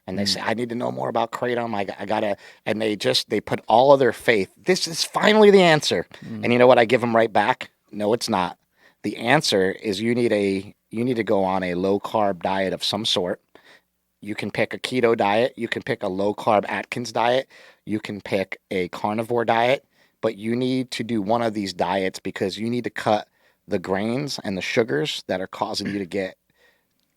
And they say, I need to know more about Kratom. I gotta, and they put all of their faith. This is finally the answer. And you know what? I give them right back. No, it's not. The answer is you need to go on a low carb diet of some sort. You can pick a keto diet. You can pick a low carb Atkins diet. You can pick a carnivore diet. But you need to do one of these diets because you need to cut the grains and the sugars that are causing you to get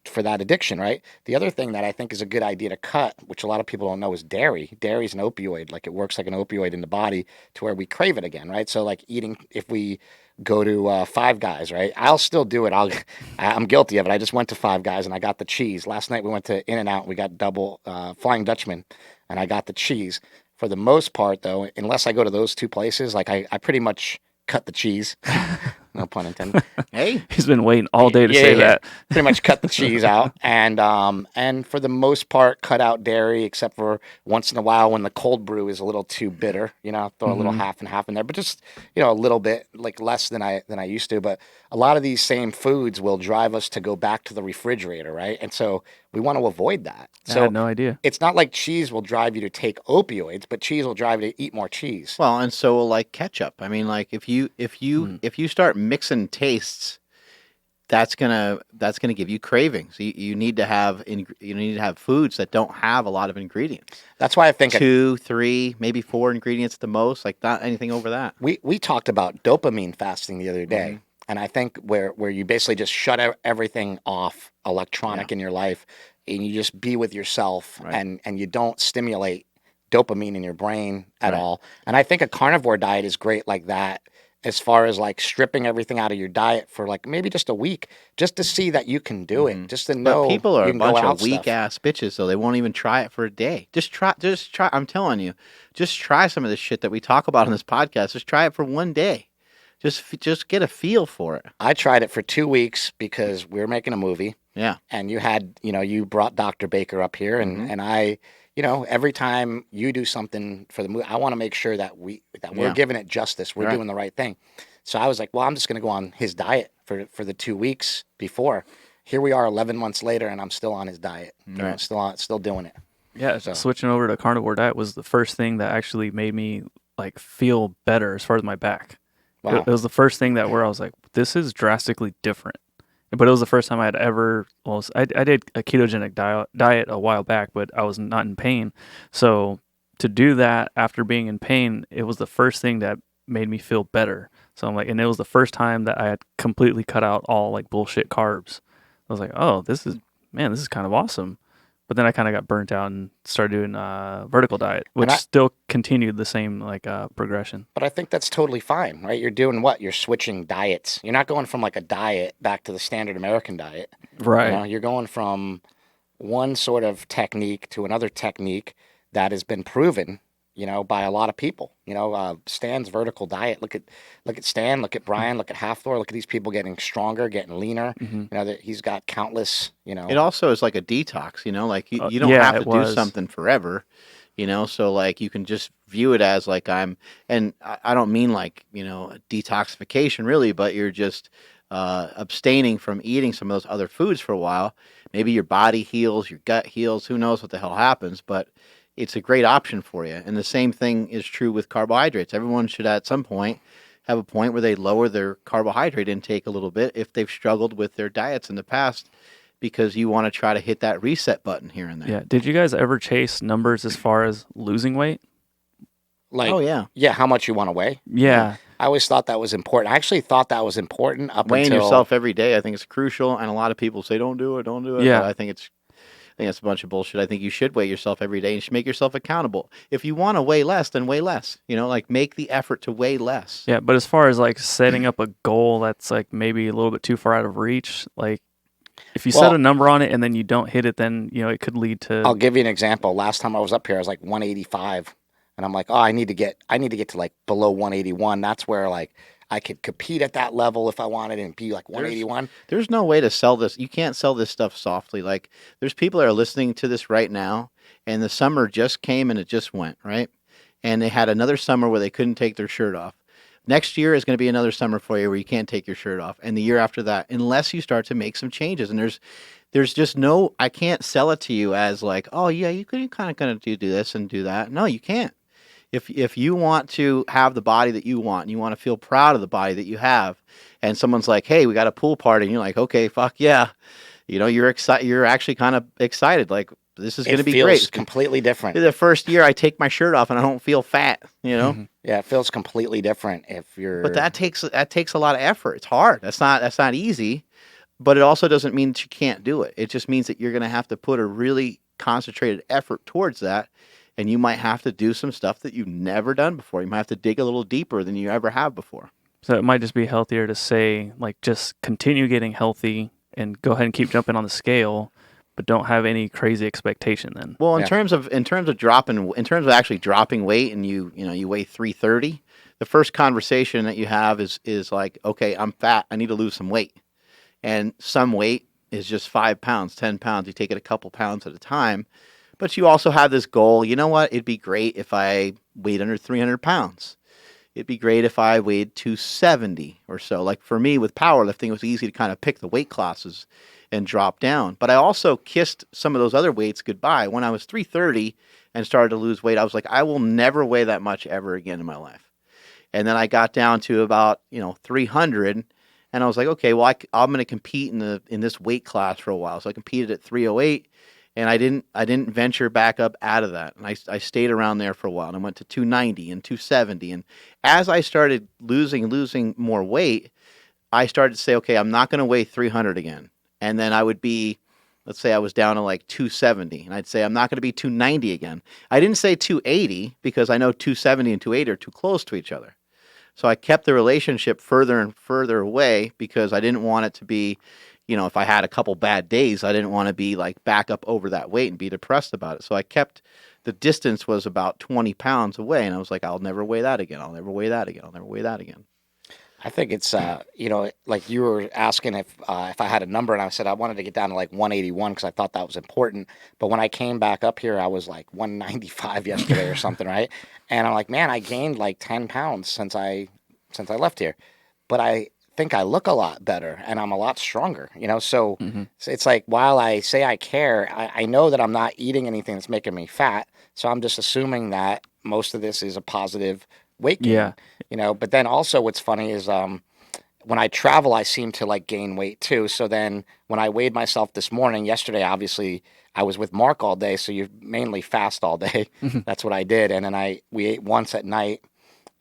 for that addiction, right? The other thing that I think is a good idea to cut, which a lot of people don't know, is dairy. Dairy is an opioid. Like it works like an opioid in the body to where we crave it again, right? So like eating, if we go to Five Guys, right? I'll still do it. I'm guilty of it. I just went to Five Guys and I got the cheese. Last night we went to In-N-Out. We got double Flying Dutchman and I got the cheese. For the most part, though, unless I go to those two places, like I pretty much cut the cheese. No pun intended. Hey, he's been waiting all day to say that. Pretty much cut the cheese out, and for the most part, cut out dairy, except for once in a while when the cold brew is a little too bitter. Throw a little half and half in there, but just a little bit, like less than I used to. But a lot of these same foods will drive us to go back to the refrigerator, right? And so we want to avoid that. So I had no idea. It's not like cheese will drive you to take opioids, but cheese will drive you to eat more cheese. Well, and so will like ketchup. I mean, like if you start mixing tastes, that's gonna give you cravings. You need to have foods that don't have a lot of ingredients. That's why I think 2, 3, maybe 4 ingredients at the most. Like not anything over that. We talked about dopamine fasting the other day. And I think where you basically just shut everything off electronic in your life and you just be with yourself and you don't stimulate dopamine in your brain at all. And I think a carnivore diet is great like that, as far as like stripping everything out of your diet for like maybe just a week, just to see that you can do it, just to know. But people are you a can bunch go of weak ass bitches, so they won't even try it for a day. Just try. I'm telling you, just try some of this shit that we talk about on this podcast. Just try it for one day. Just get a feel for it. I tried it for 2 weeks because we were making a movie. Yeah. And you had, you brought Dr. Baker up here and I, every time you do something for the movie, I want to make sure that we're giving it justice. We're doing the right thing. So I was like, well, I'm just going to go on his diet for the 2 weeks before. Here we are 11 months later and I'm still on his diet. I'm still doing it. Yeah. So switching over to carnivore diet was the first thing that actually made me like feel better as far as my back. Wow. It was the first thing where I was like, this is drastically different. But it was the first time I had ever, I did a ketogenic diet a while back, but I was not in pain. So to do that after being in pain, it was the first thing that made me feel better. So I'm like, and it was the first time that I had completely cut out all like bullshit carbs. I was like, oh, this is kind of awesome. But then I kind of got burnt out and started doing vertical diet, which still continued the same progression. But I think that's totally fine, right? You're doing what? You're switching diets. You're not going from like a diet back to the standard American diet. Right. You know, you're going from one sort of technique to another technique that has been proven, you know, by a lot of people. You know, Stan's vertical diet. Look at Stan. Look at Brian. Look at Halfthor. Look at these people getting stronger, getting leaner. You know, that he's got countless. You know, it also is like a detox. You know, like you don't have to do something forever. You know, so like you can just view it as like and I don't mean like, you know, detoxification really, but you're just abstaining from eating some of those other foods for a while. Maybe your body heals, your gut heals, who knows what the hell happens, but it's a great option for you. And the same thing is true with carbohydrates. Everyone should at some point have a point where they lower their carbohydrate intake a little bit if they've struggled with their diets in the past, because you want to try to hit that reset button here and there. Yeah. Did you guys ever chase numbers as far as losing weight? Like, oh, yeah. Yeah, how much you want to weigh? Yeah. I always thought that was important. I actually thought that was important weighing yourself every day. I think it's crucial, and a lot of people say, don't do it. Yeah. But I think that's a bunch of bullshit. I think you should weigh yourself every day. You should make yourself accountable. If you want to weigh less, then weigh less. You know, like make the effort to weigh less. Yeah, but as far as like setting up a goal that's like maybe a little bit too far out of reach, like if you set a number on it and then you don't hit it, then, you know, it could lead to... I'll give you an example. Last time I was up here, I was like 185. And I'm like, oh, I need to get to like below 181. That's where like I could compete at that level if I wanted and be like 181. There's no way to sell this. You can't sell this stuff softly. Like there's people that are listening to this right now, and the summer just came and it just went, right? And they had another summer where they couldn't take their shirt off. Next year is going to be another summer for you where you can't take your shirt off. And the year after that, unless you start to make some changes. And there's just no, I can't sell it to you as like, oh yeah, you could kind of going to do this and do that. No, you can't. If you want to have the body that you want, and you want to feel proud of the body that you have, and someone's like, hey, we got a pool party, and you're like, okay, fuck yeah. You know, you're excited. You're actually kind of excited. Like, this is going to be great. It feels completely different. The first year I take my shirt off and I don't feel fat, you know? Yeah, it feels completely different if you're... But that takes a lot of effort. It's hard. That's not easy, but it also doesn't mean that you can't do it. It just means that you're going to have to put a really concentrated effort towards that, and you might have to do some stuff that you've never done before. You might have to dig a little deeper than you ever have before. So it might just be healthier to say, like, just continue getting healthy and go ahead and keep jumping on the scale, but don't have any crazy expectation then. Well, in terms of actually dropping weight, and you weigh 330, the first conversation that you have is like, okay, I'm fat, I need to lose some weight. And some weight is just 5 pounds, 10 pounds. You take it a couple pounds at a time. But you also have this goal. You know what? It'd be great if I weighed under 300 pounds. It'd be great if I weighed 270 or so. Like for me with powerlifting, it was easy to kind of pick the weight classes and drop down. But I also kissed some of those other weights goodbye. When I was 330 and started to lose weight, I was like, I will never weigh that much ever again in my life. And then I got down to about 300, and I was like, okay, well I'm going to compete in this weight class for a while. So I competed at 308. And I didn't venture back up out of that. And I stayed around there for a while. And I went to 290 and 270. And as I started losing more weight, I started to say, okay, I'm not going to weigh 300 again. And then I would be, let's say I was down to like 270. And I'd say, I'm not going to be 290 again. I didn't say 280 because I know 270 and 280 are too close to each other. So I kept the relationship further and further away because I didn't want it to be, if I had a couple bad days, I didn't want to be like back up over that weight and be depressed about it. So I kept, the distance was about 20 pounds away. And I was like, I'll never weigh that again. I'll never weigh that again. I'll never weigh that again. I think it's, like you were asking if I had a number, and I said I wanted to get down to like 181 because I thought that was important. But when I came back up here, I was like 195 yesterday or something, right? And I'm like, man, I gained like 10 pounds since I left here. But I think I look a lot better and I'm a lot stronger, so it's like, while I say I care, I know that I'm not eating anything that's making me fat. So I'm just assuming that most of this is a positive weight gain, but then also what's funny is, when I travel, I seem to like gain weight too. So then when I weighed myself yesterday, obviously I was with Mark all day. So you mainly fast all day. That's what I did. And then we ate once at night.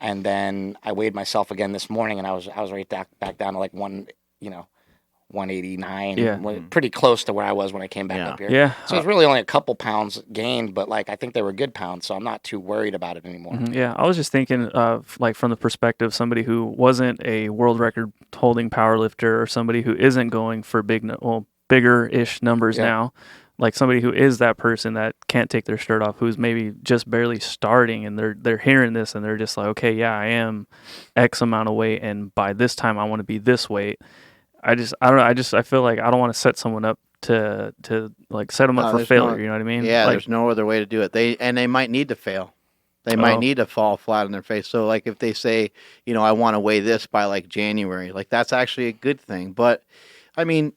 And then I weighed myself again this morning, and I was right back down to like 185 189, Yeah. pretty close to where I was when I came back up here. Yeah. So it's really only a couple pounds gained, but like I think they were good pounds, so I'm not too worried about it anymore. Yeah, I was just thinking of like from the perspective of somebody who wasn't a world record holding powerlifter or somebody who isn't going for bigger-ish numbers now. Like somebody who is that person that can't take their shirt off, who's maybe just barely starting, and they're hearing this and they're just like, okay, yeah, I am X amount of weight, and by this time I want to be this weight. I don't know. I feel like I don't want to set someone up to like set them up for failure. You know what I mean? Yeah, like, there's no other way to do it. They might need to fail. They might need to fall flat on their face. So like if they say, I want to weigh this by like January, like that's actually a good thing. But I mean,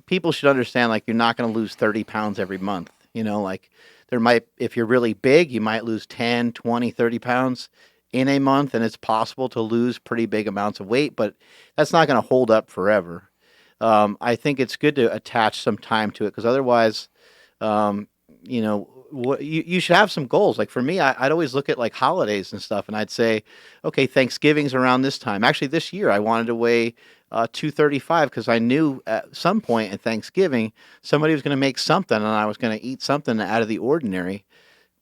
people should understand like you're not going to lose 30 pounds every month. Like if you're really big, you might lose 10, 20, 30 pounds in a month, and it's possible to lose pretty big amounts of weight, but that's not going to hold up forever. I think it's good to attach some time to it because otherwise, you should have some goals. Like for me, I'd always look at like holidays and stuff, and I'd say, okay, Thanksgiving's around this time. Actually, this year I wanted to weigh 235 because I knew at some point in Thanksgiving somebody was going to make something, and I was going to eat something out of the ordinary.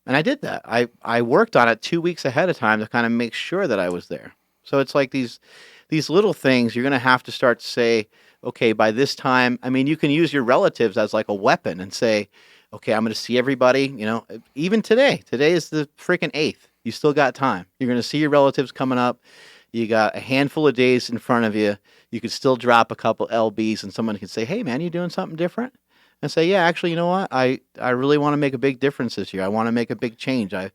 And I did that. I worked on it 2 weeks ahead of time to kind of make sure that I was there. So it's like these little things you're going to have to start to say, okay, by this time, I mean, you can use your relatives as like a weapon and say, okay, I'm going to see everybody, even today. Today is the freaking 8th. You still got time. You're going to see your relatives coming up. You got a handful of days in front of you. You could still drop a couple LBs and someone can say, hey, man, you doing something different? And say, yeah, actually, you know what? I really want to make a big difference this year. I want to make a big change. I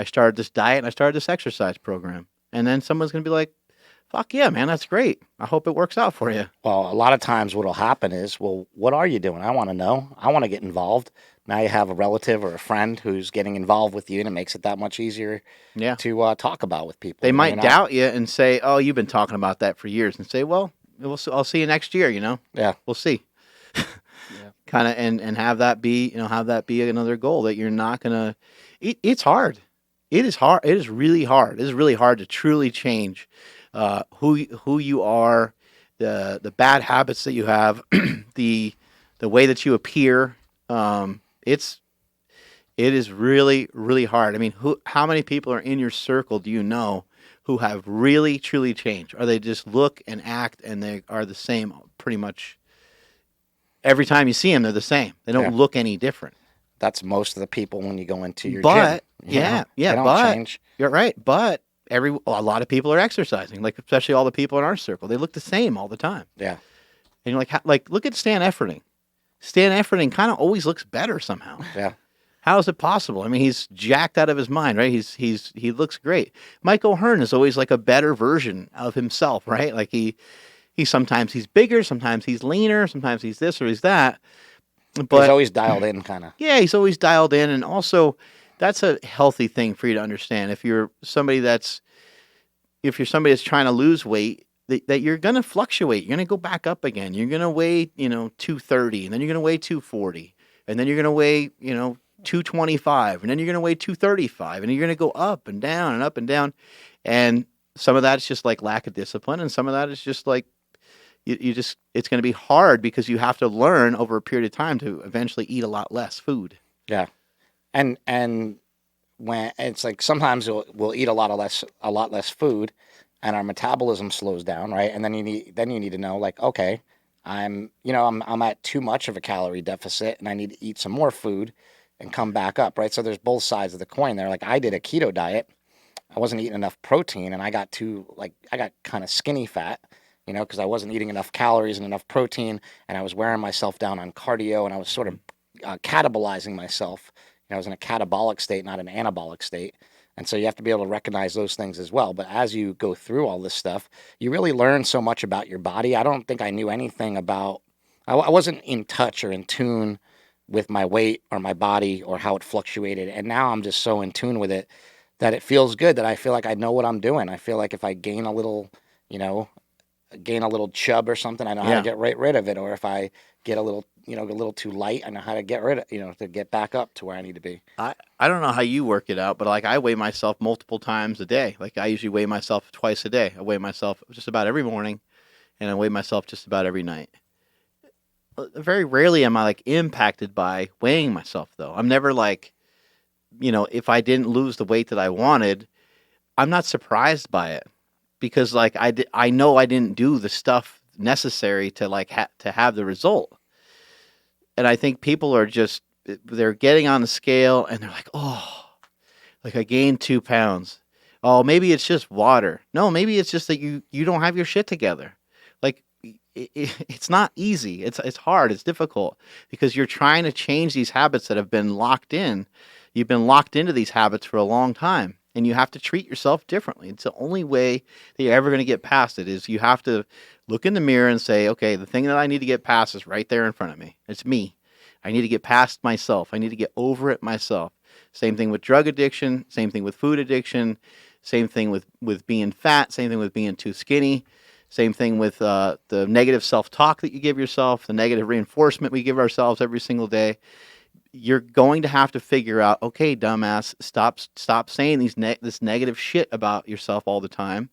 started this diet and I started this exercise program. And then someone's going to be like, fuck yeah, man, that's great. I hope it works out for you. Well, a lot of times what'll happen is, well, what are you doing? I want to know. I want to get involved. Now you have a relative or a friend who's getting involved with you, and it makes it that much easier to talk about with people. They might doubt you and say, oh, you've been talking about that for years. And say, well, I'll see you next year, Yeah. We'll see. Kind of and have that be another goal that you're not gonna. It's hard. It is hard. It is really hard. It is really hard to truly change who you are, the bad habits that you have, the way that you appear. It is really, really hard. I mean, how many people are in your circle do you know who have really truly changed? Or they just look and act and they are the same pretty much. Every time you see them, they're the same. They don't look any different. That's most of the people when you go into your gym. They don't change. You're right. But a lot of people are exercising, like especially all the people in our circle. They look the same all the time. Yeah. And you're like look at Stan Efferding. Stan Efferding kind of always looks better somehow. Yeah. How is it possible? I mean, he's jacked out of his mind, right? He looks great. Mike O'Hearn is always like a better version of himself, right? Like he sometimes he's bigger, sometimes he's leaner, sometimes he's this or he's that. But he's always dialed in, kind of. Yeah, he's always dialed in, and also that's a healthy thing for you to understand. If you're somebody that's trying to lose weight, that you're going to fluctuate. You're going to go back up again. You're going to weigh 230, and then you're going to weigh 240, and then you're going to weigh 225, and then you're going to weigh 235, and you're going to go up and down and up and down, and some of that's just like lack of discipline, and some of that is just like it's going to be hard because you have to learn over a period of time to eventually eat a lot less food. Yeah. And when it's like sometimes we'll eat a lot less food and our metabolism slows down, right? And then you need to know, like, okay, I'm at too much of a calorie deficit and I need to eat some more food and come back up, right? So there's both sides of the coin there. Like I did a keto diet. I wasn't eating enough protein and I got kind of skinny fat. Because I wasn't eating enough calories and enough protein, and I was wearing myself down on cardio, and I was sort of catabolizing myself. I was in a catabolic state, not an anabolic state. And so you have to be able to recognize those things as well. But as you go through all this stuff, you really learn so much about your body. I don't think I knew anything about, I wasn't in touch or in tune with my weight or my body or how it fluctuated. And now I'm just so in tune with it that it feels good, that I feel like I know what I'm doing. I feel like if I gain a little chub or something, I know how to get right rid of it. Or if I get a little too light, I know how to get rid of, to get back up to where I need to be. I don't know how you work it out, but like I weigh myself multiple times a day. Like I usually weigh myself twice a day. I weigh myself just about every morning and I weigh myself just about every night. very rarely am I like impacted by weighing myself though. I'm never like, if I didn't lose the weight that I wanted, I'm not surprised by it because like I know I didn't do the stuff necessary to like to have the result. And I think people are just they're getting on the scale and they're like, oh, like I gained 2 pounds. Oh, maybe it's just water. No, maybe it's just that you don't have your shit together. Like it's not easy. It's hard. It's difficult because you're trying to change these habits that have been locked in. You've been locked into these habits for a long time, and you have to treat yourself differently. It's the only way that you're ever going to get past it is you have to look in the mirror and say, okay, the thing that I need to get past is right there in front of me. It's me. I need to get past myself. I need to get over it myself. Same thing with drug addiction. Same thing with food addiction. Same thing with being fat. Same thing with being too skinny. Same thing with the negative self-talk that you give yourself, the negative reinforcement we give ourselves every single day. You're going to have to figure out, okay, dumbass, stop saying this negative shit about yourself all the time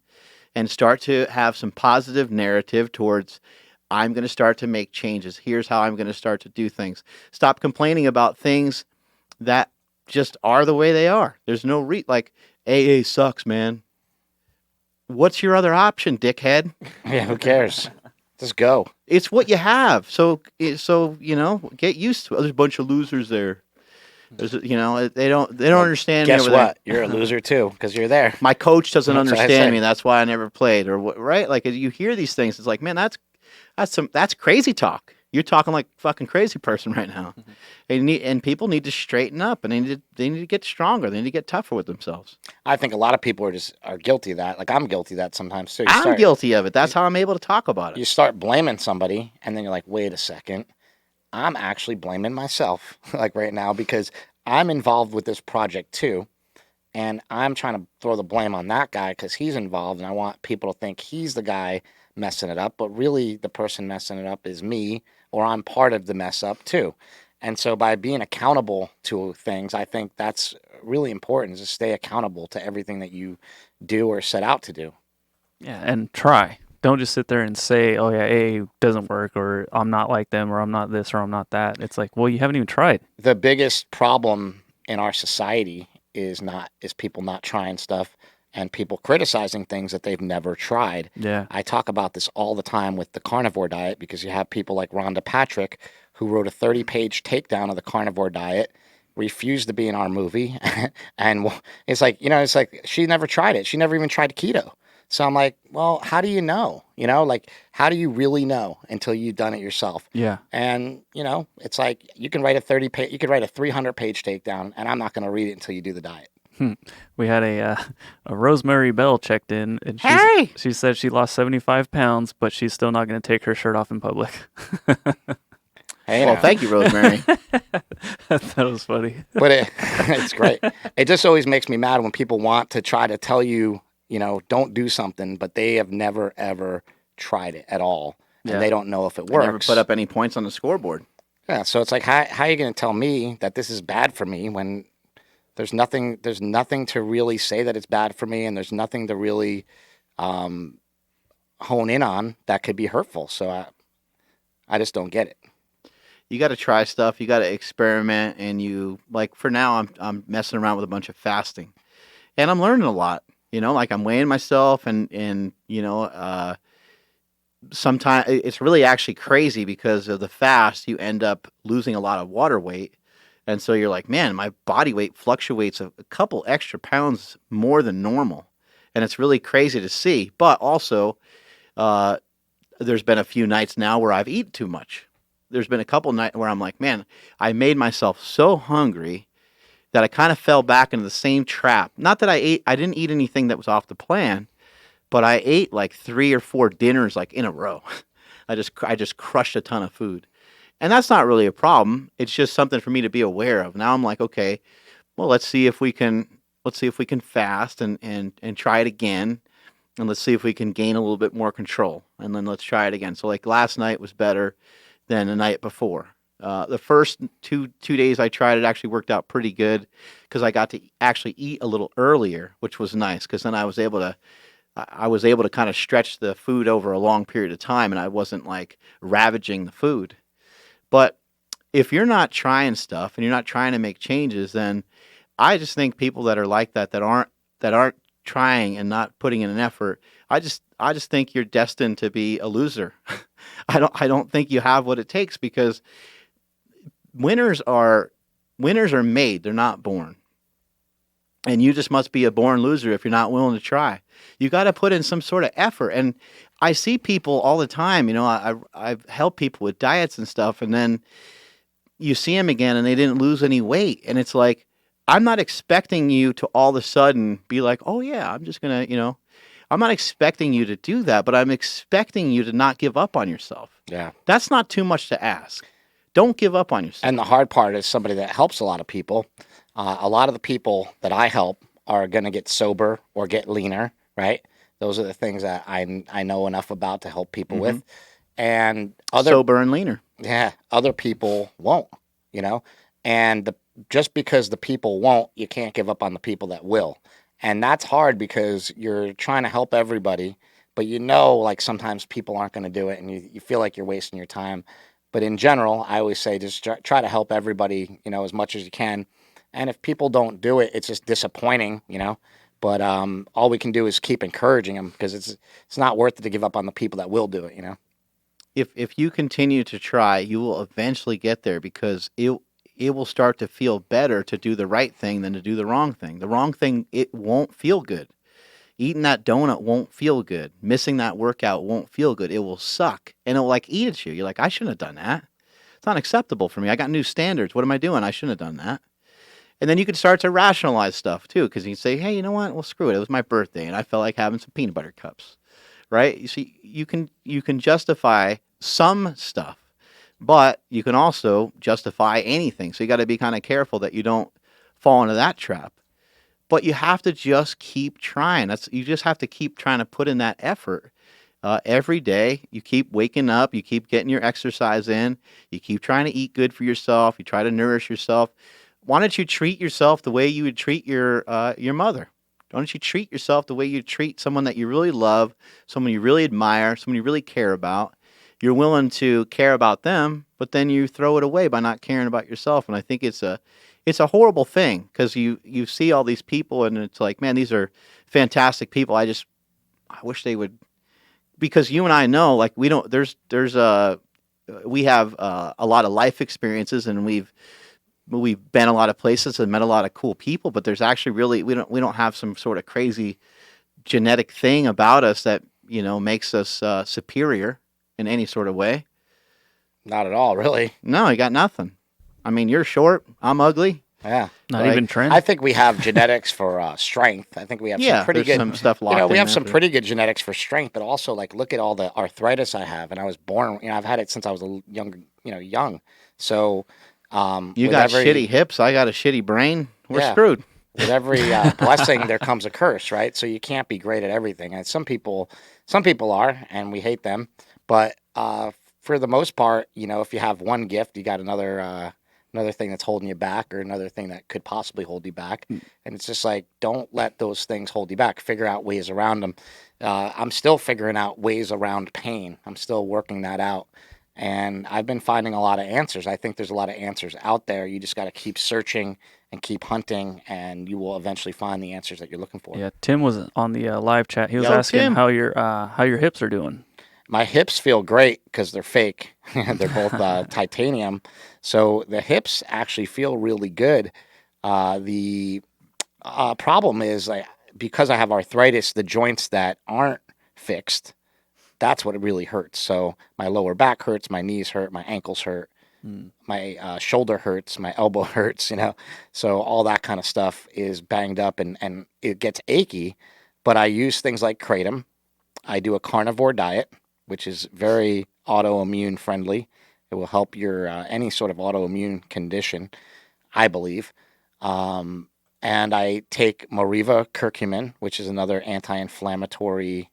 and start to have some positive narrative towards, I'm going to start to make changes. Here's how I'm going to start to do things. Stop complaining about things that just are the way they are. There's no like, AA sucks, man. What's your other option, dickhead? Yeah, who cares? Just go. It's what you have. So get used to it. There's a bunch of losers there. There's, they don't understand me. Guess what? You're a loser too because you're there. My coach doesn't understand me. That's why I never played. Or right? Like you hear these things, it's like, man, that's crazy talk. You're talking like a fucking crazy person right now. And people need to straighten up, and they need to get stronger. They need to get tougher with themselves. I think a lot of people are guilty of that. Like I'm guilty of that sometimes too. I'm guilty of it. That's how I'm able to talk about it. You start blaming somebody, and then you're like, wait a second. I'm actually blaming myself like right now because I'm involved with this project too. And I'm trying to throw the blame on that guy because he's involved, and I want people to think he's the guy messing it up. But really, the person messing it up is me, or I'm part of the mess up too. And so by being accountable to things, I think that's really important, is to stay accountable to everything that you do or set out to do. Yeah, and try. Don't just sit there and say, oh, yeah, AA doesn't work, or I'm not like them, or I'm not this, or I'm not that. It's like, well, you haven't even tried. The biggest problem in our society is people not trying stuff and people criticizing things that they've never tried. Yeah. I talk about this all the time with the carnivore diet because you have people like Rhonda Patrick who wrote a 30-page takedown of the carnivore diet, refused to be in our movie. And it's like she never tried it. She never even tried keto. So I'm like, well, how do you know? Like, how do you really know until you've done it yourself? Yeah. And, it's like you can write a 300-page takedown, and I'm not going to read it until you do the diet. We had a Rosemary Bell checked in, and she said she lost 75 pounds, but she's still not going to take her shirt off in public. Hey, well, thank you, Rosemary. That was funny. But it's great. It just always makes me mad when people want to try to tell you, don't do something, but they have never, ever tried it at all. And they don't know if it works. Never put up any points on the scoreboard. Yeah, so it's like, how are you going to tell me that this is bad for me when there's nothing to really say that it's bad for me, and there's nothing to really hone in on that could be hurtful. So I just don't get it. You got to try stuff. You got to experiment, and for now, I'm messing around with a bunch of fasting, and I'm learning a lot. Like I'm weighing myself, and sometimes it's really actually crazy because of the fast. You end up losing a lot of water weight. And so you're like, man, my body weight fluctuates a couple extra pounds more than normal. And it's really crazy to see. But also, there's been a few nights now where I've eaten too much. There's been a couple nights where I'm like, man, I made myself so hungry that I kind of fell back into the same trap. Not that I didn't eat anything that was off the plan, but I ate like 3 or 4 dinners like in a row. I just crushed a ton of food. And that's not really a problem. It's just something for me to be aware of. Now I'm like, okay, well, let's see if we can fast and try it again. And let's see if we can gain a little bit more control. And then let's try it again. So like last night was better than the night before. The first two days I tried it actually worked out pretty good because I got to actually eat a little earlier, which was nice because then I was able to kind of stretch the food over a long period of time, and I wasn't like ravaging the food. But if you're not trying stuff and you're not trying to make changes, then I just think people that are like that aren't trying and not putting in an effort, I just think you're destined to be a loser. I don't think you have what it takes, because winners are made, they're not born. And you just must be a born loser if you're not willing to try. You got to put in some sort of effort. And I see people all the time, I've helped people with diets and stuff, and then you see them again and they didn't lose any weight. And it's like, I'm not expecting you to all of a sudden be like, oh yeah, I'm just going to, I'm not expecting you to do that, but I'm expecting you to not give up on yourself. Yeah. That's not too much to ask. Don't give up on yourself. And the hard part is somebody that helps a lot of people. A lot of the people that I help are going to get sober or get leaner, right? Those are the things that I know enough about to help people with. And sober and leaner. Yeah, other people won't, And just because the people won't, you can't give up on the people that will. And that's hard because you're trying to help everybody, but like sometimes people aren't going to do it, and you feel like you're wasting your time. But in general, I always say just try to help everybody, as much as you can. And if people don't do it, it's just disappointing, But all we can do is keep encouraging them, because it's not worth it to give up on the people that will do it, If you continue to try, you will eventually get there, because it will start to feel better to do the right thing than to do the wrong thing. The wrong thing, it won't feel good. Eating that donut won't feel good. Missing that workout won't feel good. It will suck, and it will eat at you. You're like, I shouldn't have done that. It's not acceptable for me. I got new standards. What am I doing? I shouldn't have done that. And then you can start to rationalize stuff too, because you can say, hey, you know what? Well, screw it. It was my birthday, and I felt like having some peanut butter cups, right? You see, you can justify some stuff, but you can also justify anything. So you got to be kind of careful that you don't fall into that trap. But you have to just keep trying. You just have to keep trying to put in that effort. Every day, you keep waking up, you keep getting your exercise in, you keep trying to eat good for yourself, you try to nourish yourself. Why don't you treat yourself the way you would treat your mother? Why don't you treat yourself the way you treat someone that you really love, someone you really admire, someone you really care about? You're willing to care about them, but then you throw it away by not caring about yourself. And I think it's a horrible thing, because you see all these people and it's like, man, these are fantastic people. I wish they would, because you and I know, we have a lot of life experiences, and we've been a lot of places and met a lot of cool people, but there's actually really, we don't have some sort of crazy genetic thing about us that, makes us superior in any sort of way. Not at all, really. No, you got nothing. I mean, you're short. I'm ugly. Yeah. Not even trend. I think we have genetics for strength. I think we have some pretty good some stuff locked we in have there some pretty good genetics for strength, but also look at all the arthritis I have, and I was born, I've had it since I was young. So you got shitty hips. I got a shitty brain. We're screwed. With every blessing, there comes a curse, right? So you can't be great at everything. And some people are, and we hate them. But for the most part, if you have one gift, you got another thing that's holding you back, or another thing that could possibly hold you back. And it's just don't let those things hold you back. Figure out ways around them. I'm still figuring out ways around pain. I'm still working that out. And I've been finding a lot of answers. I think there's a lot of answers out there. You just got to keep searching and keep hunting, and you will eventually find the answers that you're looking for. Yeah, Tim was on the live chat. He was asking Tim, how your hips are doing. My hips feel great because they're fake. They're both titanium. So the hips actually feel really good. The problem is because I have arthritis, the joints that aren't fixed, that's what really hurts. So my lower back hurts, my knees hurt, my ankles hurt, my shoulder hurts, my elbow hurts, So all that kind of stuff is banged up and it gets achy. But I use things like kratom. I do a carnivore diet, which is very autoimmune friendly. It will help your any sort of autoimmune condition, I believe. And I take Moriva curcumin, which is another anti-inflammatory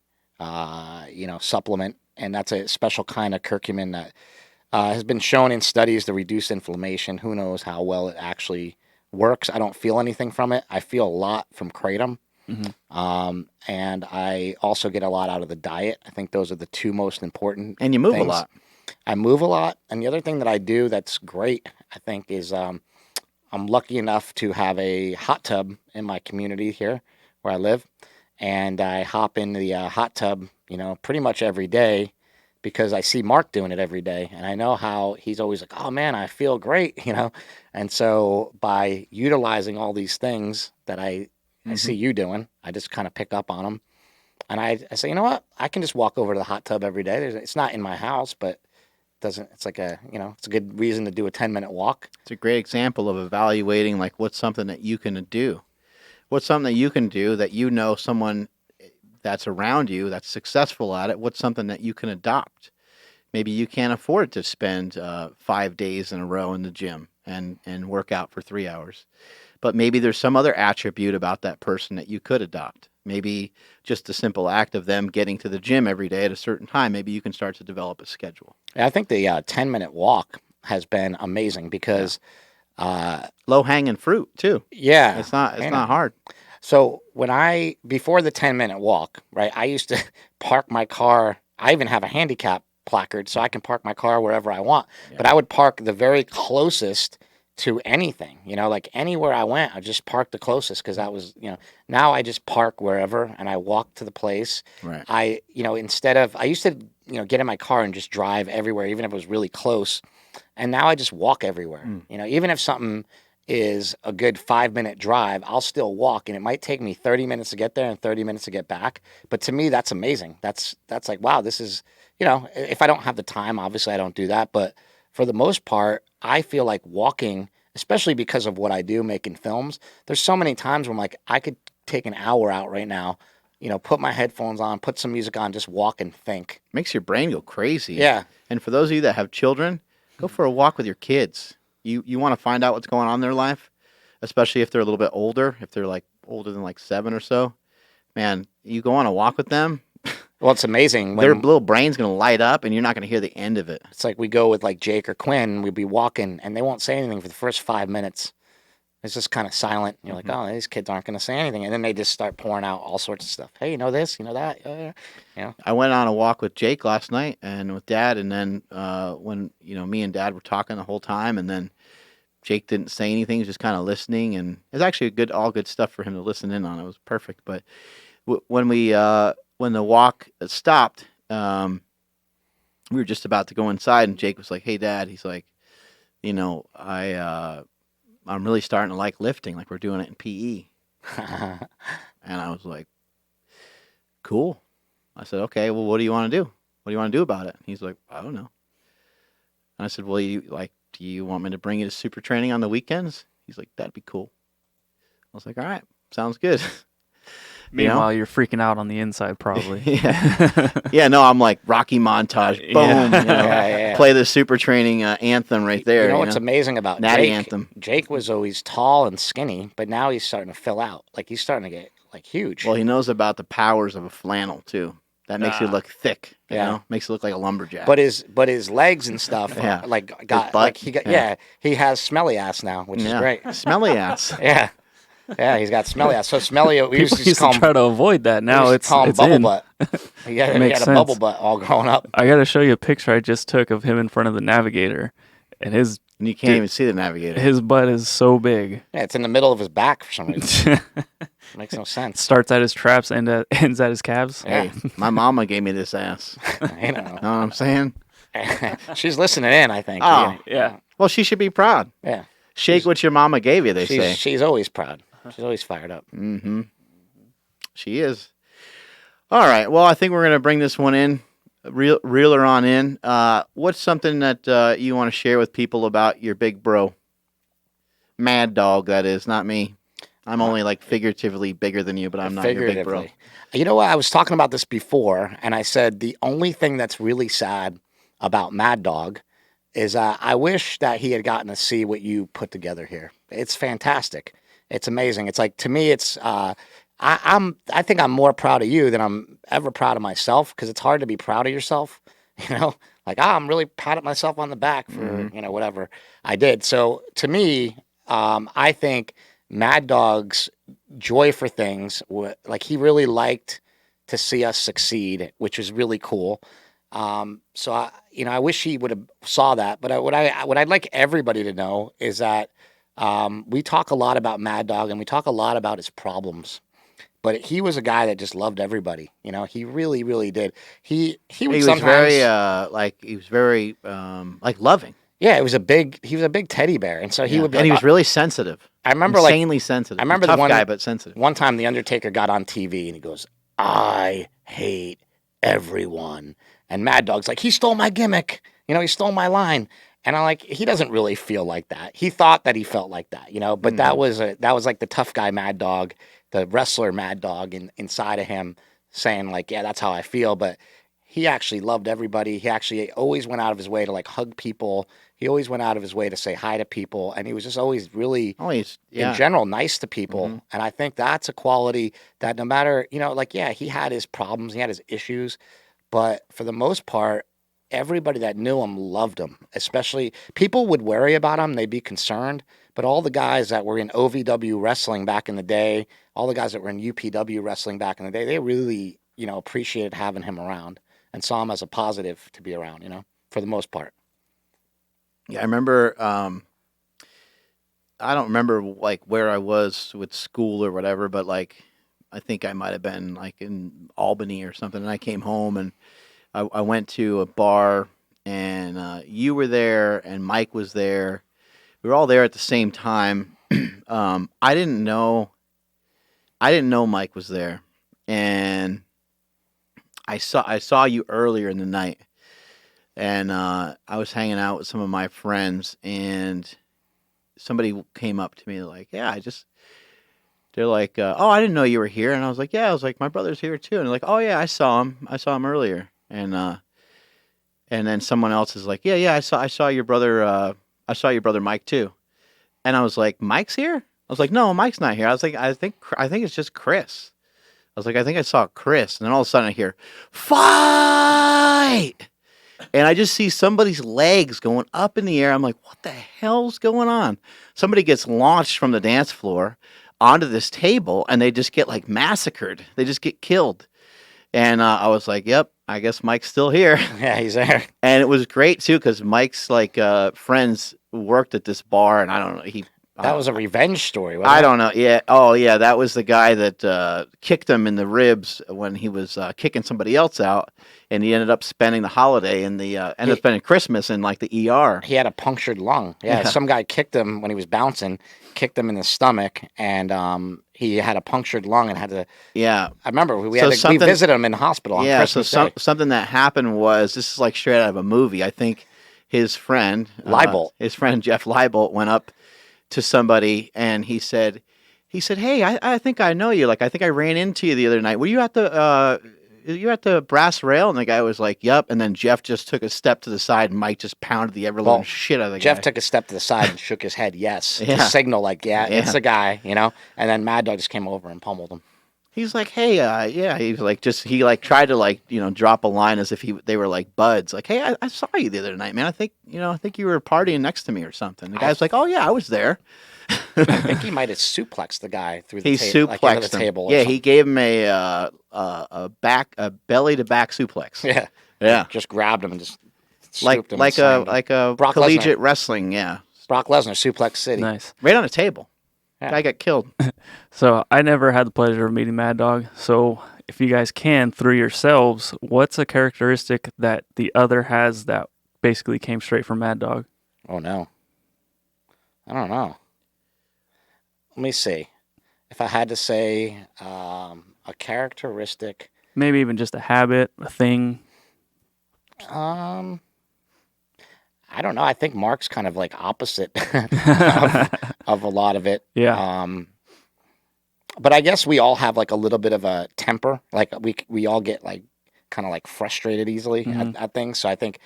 supplement, and that's a special kind of curcumin that has been shown in studies to reduce inflammation. Who knows how well it actually works? I don't feel anything from it. I feel a lot from kratom. And I also get a lot out of the diet. I think those are the two most important And you move things. a lot. I move a lot. And the other thing that I do that's great, I think, is I'm lucky enough to have a hot tub in my community here where I live. And I hop in the hot tub, pretty much every day because I see Mark doing it every day. And I know how he's always like, oh man, I feel great, And so by utilizing all these things that I see you doing, I just kind of pick up on them. And I say, you know what? I can just walk over to the hot tub every day. It's not in my house, but it's like it's a good reason to do a 10-minute walk. It's a great example of evaluating like what's something that you can do. What's something that you can do that someone that's around you that's successful at it? What's something that you can adopt? Maybe you can't afford to spend 5 days in a row in the gym and work out for 3 hours. But maybe there's some other attribute about that person that you could adopt. Maybe just the simple act of them getting to the gym every day at a certain time. Maybe you can start to develop a schedule. I think the 10-minute walk has been amazing because low hanging fruit too. Yeah, it's not hard. So before the 10-minute walk, right? I used to park my car. I even have a handicap placard, so I can park my car wherever I want. Yeah. But I would park the very closest to anything, like anywhere I went, I just parked the closest because that was, now I just park wherever and I walk to the place. Right. I used to, get in my car and just drive everywhere, even if it was really close. And now I just walk everywhere. Even if something is a good 5-minute drive, I'll still walk, and it might take me 30 minutes to get there and 30 minutes to get back. But to me, that's amazing. That's like, wow, this is, if I don't have the time, obviously I don't do that. But for the most part, I feel like walking, especially because of what I do making films, there's so many times where I'm like, I could take an hour out right now, put my headphones on, put some music on, just walk and think. Makes your brain go crazy. Yeah. And for those of you that have children, go for a walk with your kids. You want to find out what's going on in their life, especially if they're a little bit older, if they're like older than like 7 or so. Man, you go on a walk with them. Well, it's amazing. Their little brain's going to light up, and you're not going to hear the end of it. It's like we go with like Jake or Quinn, we'd be walking, and they won't say anything for the first 5 minutes. It's just kind of silent. You're like, oh, these kids aren't going to say anything. And then they just start pouring out all sorts of stuff. Hey, you know this, you know that. I went on a walk with Jake last night and with Dad, and then when, me and Dad were talking the whole time, and then Jake didn't say anything. He was just kind of listening, and it was actually all good stuff for him to listen in on. It was perfect. But when the walk stopped, we were just about to go inside, and Jake was like, hey, Dad, he's like, I'm really starting to like lifting, like we're doing it in PE. And I was like, cool. I said, okay, well, what do you want to do? What do you want to do about it? He's like, I don't know. And I said, well, do you want me to bring you to super training on the weekends? He's like, that'd be cool. I was like, all right, sounds good. Meanwhile, you're freaking out on the inside, probably. Yeah, no, I'm like Rocky montage, boom, play the super training anthem right there. You know what's amazing about Natty Jake? anthem. Jake was always tall and skinny, but now he's starting to fill out. Like he's starting to get like huge. Well, he knows about the powers of a flannel too. That makes you look thick. You know? Makes you look like a lumberjack. But his legs and stuff, he has smelly ass now, which is great. Smelly ass. Yeah, he's got smelly ass. So smelly. We used to try to avoid that. Now it's bubble in. butt. He had a bubble butt all growing up. I got to show you a picture I just took of him in front of the Navigator, and you can't even see the Navigator. His butt is so big. Yeah, it's in the middle of his back for some reason. Makes no sense. Starts at his traps and ends at his calves. Hey, my mama gave me this ass. I know. Know what I'm saying? She's listening in, I think. Oh, yeah. Well, she should be proud. Yeah. Shake what your mama gave you, they say. She's always proud. She's always fired up. Mm-hmm. She is. All right. Well, I think we're going to bring this one in, reel her on in. What's something that you want to share with people about your big bro? Maddog, that is, not me. I'm only like figuratively bigger than you, but I'm not your big bro. You know what? I was talking about this before, and I said the only thing that's really sad about Maddog is I wish that he had gotten to see what you put together here. It's fantastic. It's amazing. It's like, to me, it's I think I'm more proud of you than I'm ever proud of myself, because it's hard to be proud of yourself. Like, I'm really proud of myself on the back for whatever I did. So to me, I think Maddog's joy for things, like he really liked to see us succeed, which was really cool. So I wish he would have saw that. But what I'd like everybody to know is that we talk a lot about Mad Dog and we talk a lot about his problems. But he was a guy that just loved everybody. He really, really did. He would sometimes he was very loving. Yeah, he was a big teddy bear, and so he would be. And like, he was really sensitive. I remember insanely sensitive. I remember tough the guy, but sensitive. One time, the Undertaker got on TV and he goes, "I hate everyone," and Mad Dog's like, "He stole my gimmick. He stole my line." And I'm like, he doesn't really feel like that. He thought that he felt like that, But that was like the tough guy Mad Dog, the wrestler Mad Dog inside of him, saying like, "Yeah, that's how I feel." But he actually loved everybody. He actually always went out of his way to like hug people. He always went out of his way to say hi to people, and he was just always really, in general, nice to people. Mm-hmm. And I think that's a quality that no matter, he had his problems, he had his issues, but for the most part, everybody that knew him loved him. Especially people would worry about him, they'd be concerned, but all the guys that were in OVW wrestling back in the day, all the guys that were in UPW wrestling back in the day, they really, appreciated having him around and saw him as a positive to be around, for the most part. Yeah, I remember, I don't remember like where I was with school or whatever, but like, I think I might have been like in Albany or something. And I came home and I went to a bar and you were there and Mike was there. We were all there at the same time. I didn't know Mike was there, and I saw you earlier in the night. And I was hanging out with some of my friends, and somebody came up to me like, "Yeah, they're like, oh, I didn't know you were here." And I was like, "Yeah," I was like, "My brother's here too." And they're like, "Oh yeah, I saw him earlier." And then someone else is like, "Yeah, I saw your brother. I saw your brother Mike too." And I was like, "Mike's here?" I was like, "No, Mike's not here." I was like, I think it's just Chris." I was like, "I think I saw Chris." And then all of a sudden I hear, "Fight!" And I just see somebody's legs going up in the air. I'm like, what the hell's going on? Somebody gets launched from the dance floor onto this table, and they just get like massacred. They just get killed. And I was like, yep, I guess Mike's still here. Yeah, he's there. And it was great, too, because Mike's like friends worked at this bar, and I don't know, that was a revenge story, wasn't it? I don't know. Yeah. Oh, yeah. That was the guy that kicked him in the ribs when he was kicking somebody else out, and he ended up spending the holiday in the spending Christmas in like the ER. He had a punctured lung. Yeah. Some guy kicked him when he was bouncing, kicked him in the stomach, and he had a punctured lung and had to. Yeah. I remember we visited him in the hospital on Christmas Day. Something that happened was, this is like straight out of a movie. I think his friend Jeff Leibolt went up to somebody, and he said, "Hey, I think I know you. Like, I think I ran into you the other night. Were you at the brass rail?" And the guy was like, "Yep." And then Jeff just took a step to the side, and Mike just pounded the ever-living shit out of the guy. Jeff took a step to the side and shook his head, yes, to signal like, it's the guy, And then Mad Dog just came over and pummeled him. He's like, "Hey, yeah." He was like, he like tried to drop a line as if they were like buds. Like, "Hey, I saw you the other night, man. I think you were partying next to me or something." The guy's like, "Oh yeah, I was there." I think he might have suplexed the guy through the table. Yeah, he gave him a belly to back suplex. Yeah, yeah. Just grabbed him and just like him a collegiate wrestling. Yeah, Brock Lesnar, Suplex City. Nice, right on a table. Yeah. Guy got killed. So I never had the pleasure of meeting Mad Dog. So if you guys can, through yourselves, what's a characteristic that the other has that basically came straight from Mad Dog? Oh no, I don't know. Let me see. If I had to say a characteristic, maybe even just a habit, a thing. I don't know. I think Mark's kind of like opposite of a lot of it. Yeah. But I guess we all have like a little bit of a temper. Like we all get like kind of like frustrated easily at things. So I think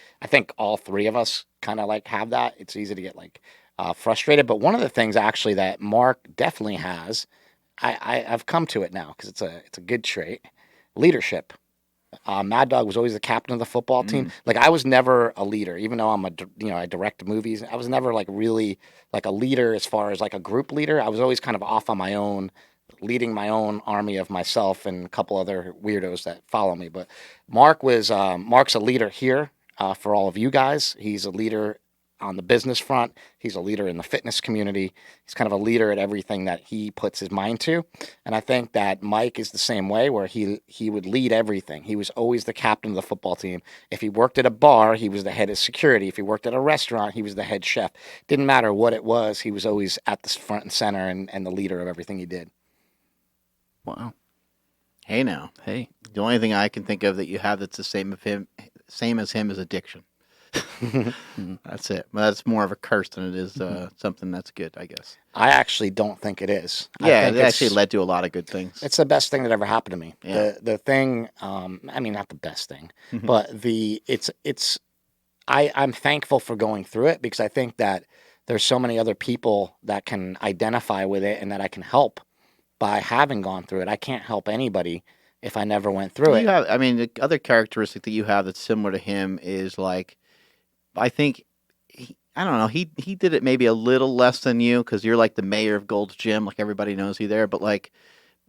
all three of us kind of like have that. It's easy to get like frustrated. But one of the things actually that Mark definitely has, I've come to it now because it's a good trait, leadership. Mad Dog was always the captain of the football team. Like I was never a leader, even though I direct movies. I was never like really like a leader as far as like a group leader. I was always kind of off on my own, leading my own army of myself and a couple other weirdos that follow me. But Mark's a leader here for all of you guys. He's a leader on the business front. He's a leader in the fitness community. He's kind of a leader at everything that he puts his mind to. And I think that Mike is the same way, where he would lead everything. He was always the captain of the football team. If he worked at a bar, he was the head of security. If he worked at a restaurant, he was the head chef. Didn't matter what it was, he was always at the front and center and the leader of everything he did. Wow. Hey now. Hey. The only thing I can think of that you have that's the same as him is addiction. That's it. Well, that's more of a curse than it is something that's good, I guess. I actually don't think it is. Yeah, it actually led to a lot of good things. It's the best thing that ever happened to me. Yeah. The thing, I mean, not the best thing, but I'm thankful for going through it, because I think that there's so many other people that can identify with it and that I can help by having gone through it. I can't help anybody if I never went through it. The other characteristic that you have that's similar to him is like, I think, I don't know, he did it maybe a little less than you, because you're like the mayor of Gold's Gym, like everybody knows you there. But like,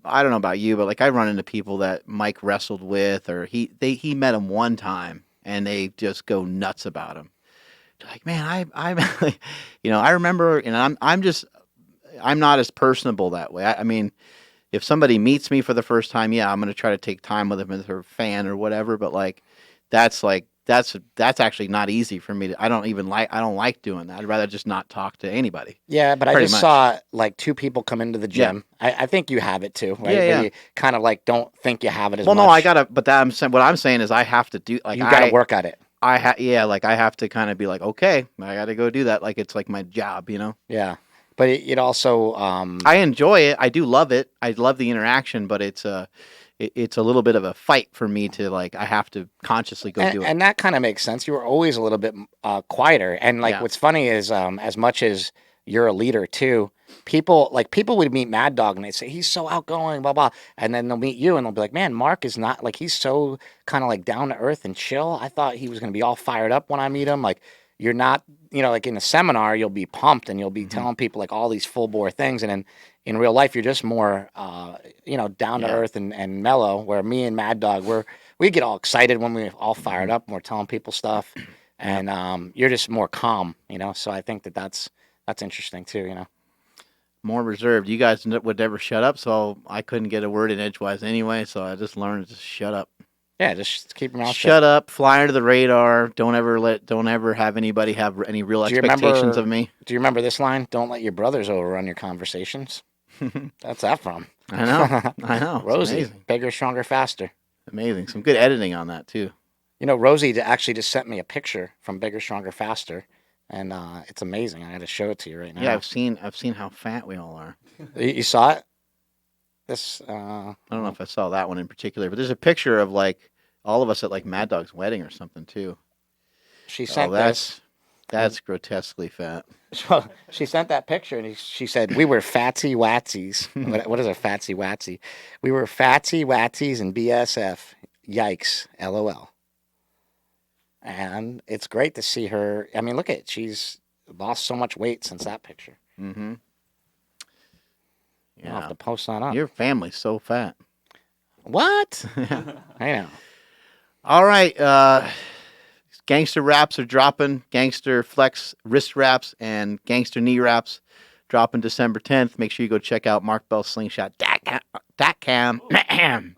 I don't know about you, but like I run into people that Mike wrestled with, or he met him one time and they just go nuts about him. They're like, man, I'm I remember, and I'm not as personable that way. I mean, if somebody meets me for the first time, yeah, I'm going to try to take time with them as a fan or whatever. But like, that's actually not easy for me. I don't like doing that. I'd rather just not talk to anybody. Yeah, but I just saw like two people come into the gym. Yeah. I think you have it too, right? Yeah. You kind of like don't think you have it as much. Well, no, what I'm saying is I have to do, like, you got to work at it. I have to kind of be like, okay, I got to go do that. Like, it's like my job, Yeah. But it also, I enjoy it. I do love it. I love the interaction, but it's a little bit of a fight for me to, like, I have to consciously go do it. And that kind of makes sense. You were always a little bit quieter. And like, what's funny is, as much as you're a leader too, people would meet Maddog and they'd say, he's so outgoing, blah, blah. And then they'll meet you and they'll be like, man, Mark is not, like, he's so kind of like down to earth and chill. I thought he was going to be all fired up when I meet him. Like, you're not, like in a seminar, you'll be pumped and you'll be telling people like all these full bore things. And then in real life, you're just more, down to earth and mellow, where me and Maddog, we get all excited when we're all fired up and we're telling people stuff. And you're just more calm, So I think that's interesting too, More reserved. You guys would never shut up, so I couldn't get a word in edgewise anyway, so I just learned to just shut up. Yeah, just keep your mouth shut. Shut up, fly under the radar. Don't ever have anybody have any real expectations of me. Do you remember this line? Don't let your brothers overrun your conversations. That's that from. I know. Rosie, bigger, stronger, faster. Amazing. Some good editing on that too. Rosie actually just sent me a picture from Bigger, Stronger, Faster, and it's amazing. I got to show it to you right now. Yeah, I've seen how fat we all are. You saw it? I don't know if I saw that one in particular, but there's a picture of like all of us at like Maddog's wedding or something too. She sent this. That's grotesquely fat. She sent that picture and she said, we were fatsy watsies. What is a fatsy watsy? We were fatsy watsies and BSF. Yikes. LOL. And it's great to see her. I mean, look at it. She's lost so much weight since that picture. Mm-hmm. Yeah. I'll have to post that up. Your family's so fat. What? I know. All right. Gangster wraps are dropping. Gangster flex wrist wraps and gangster knee wraps dropping December 10th. Make sure you go check out markbellslingshot.com.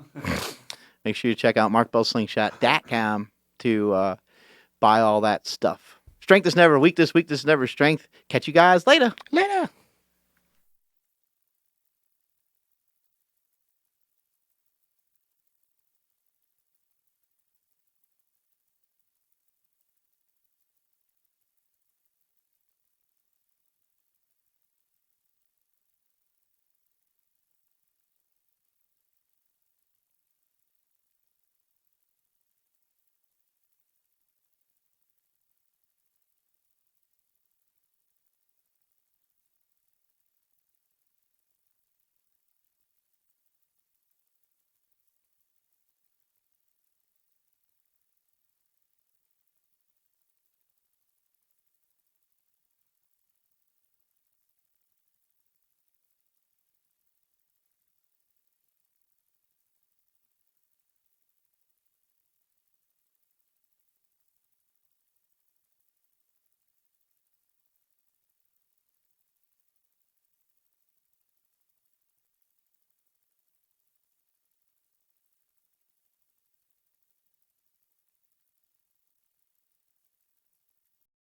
Make sure you check out markbellslingshot.com to buy all that stuff. Strength is never weakness. Weakness is never strength. Catch you guys later. Later.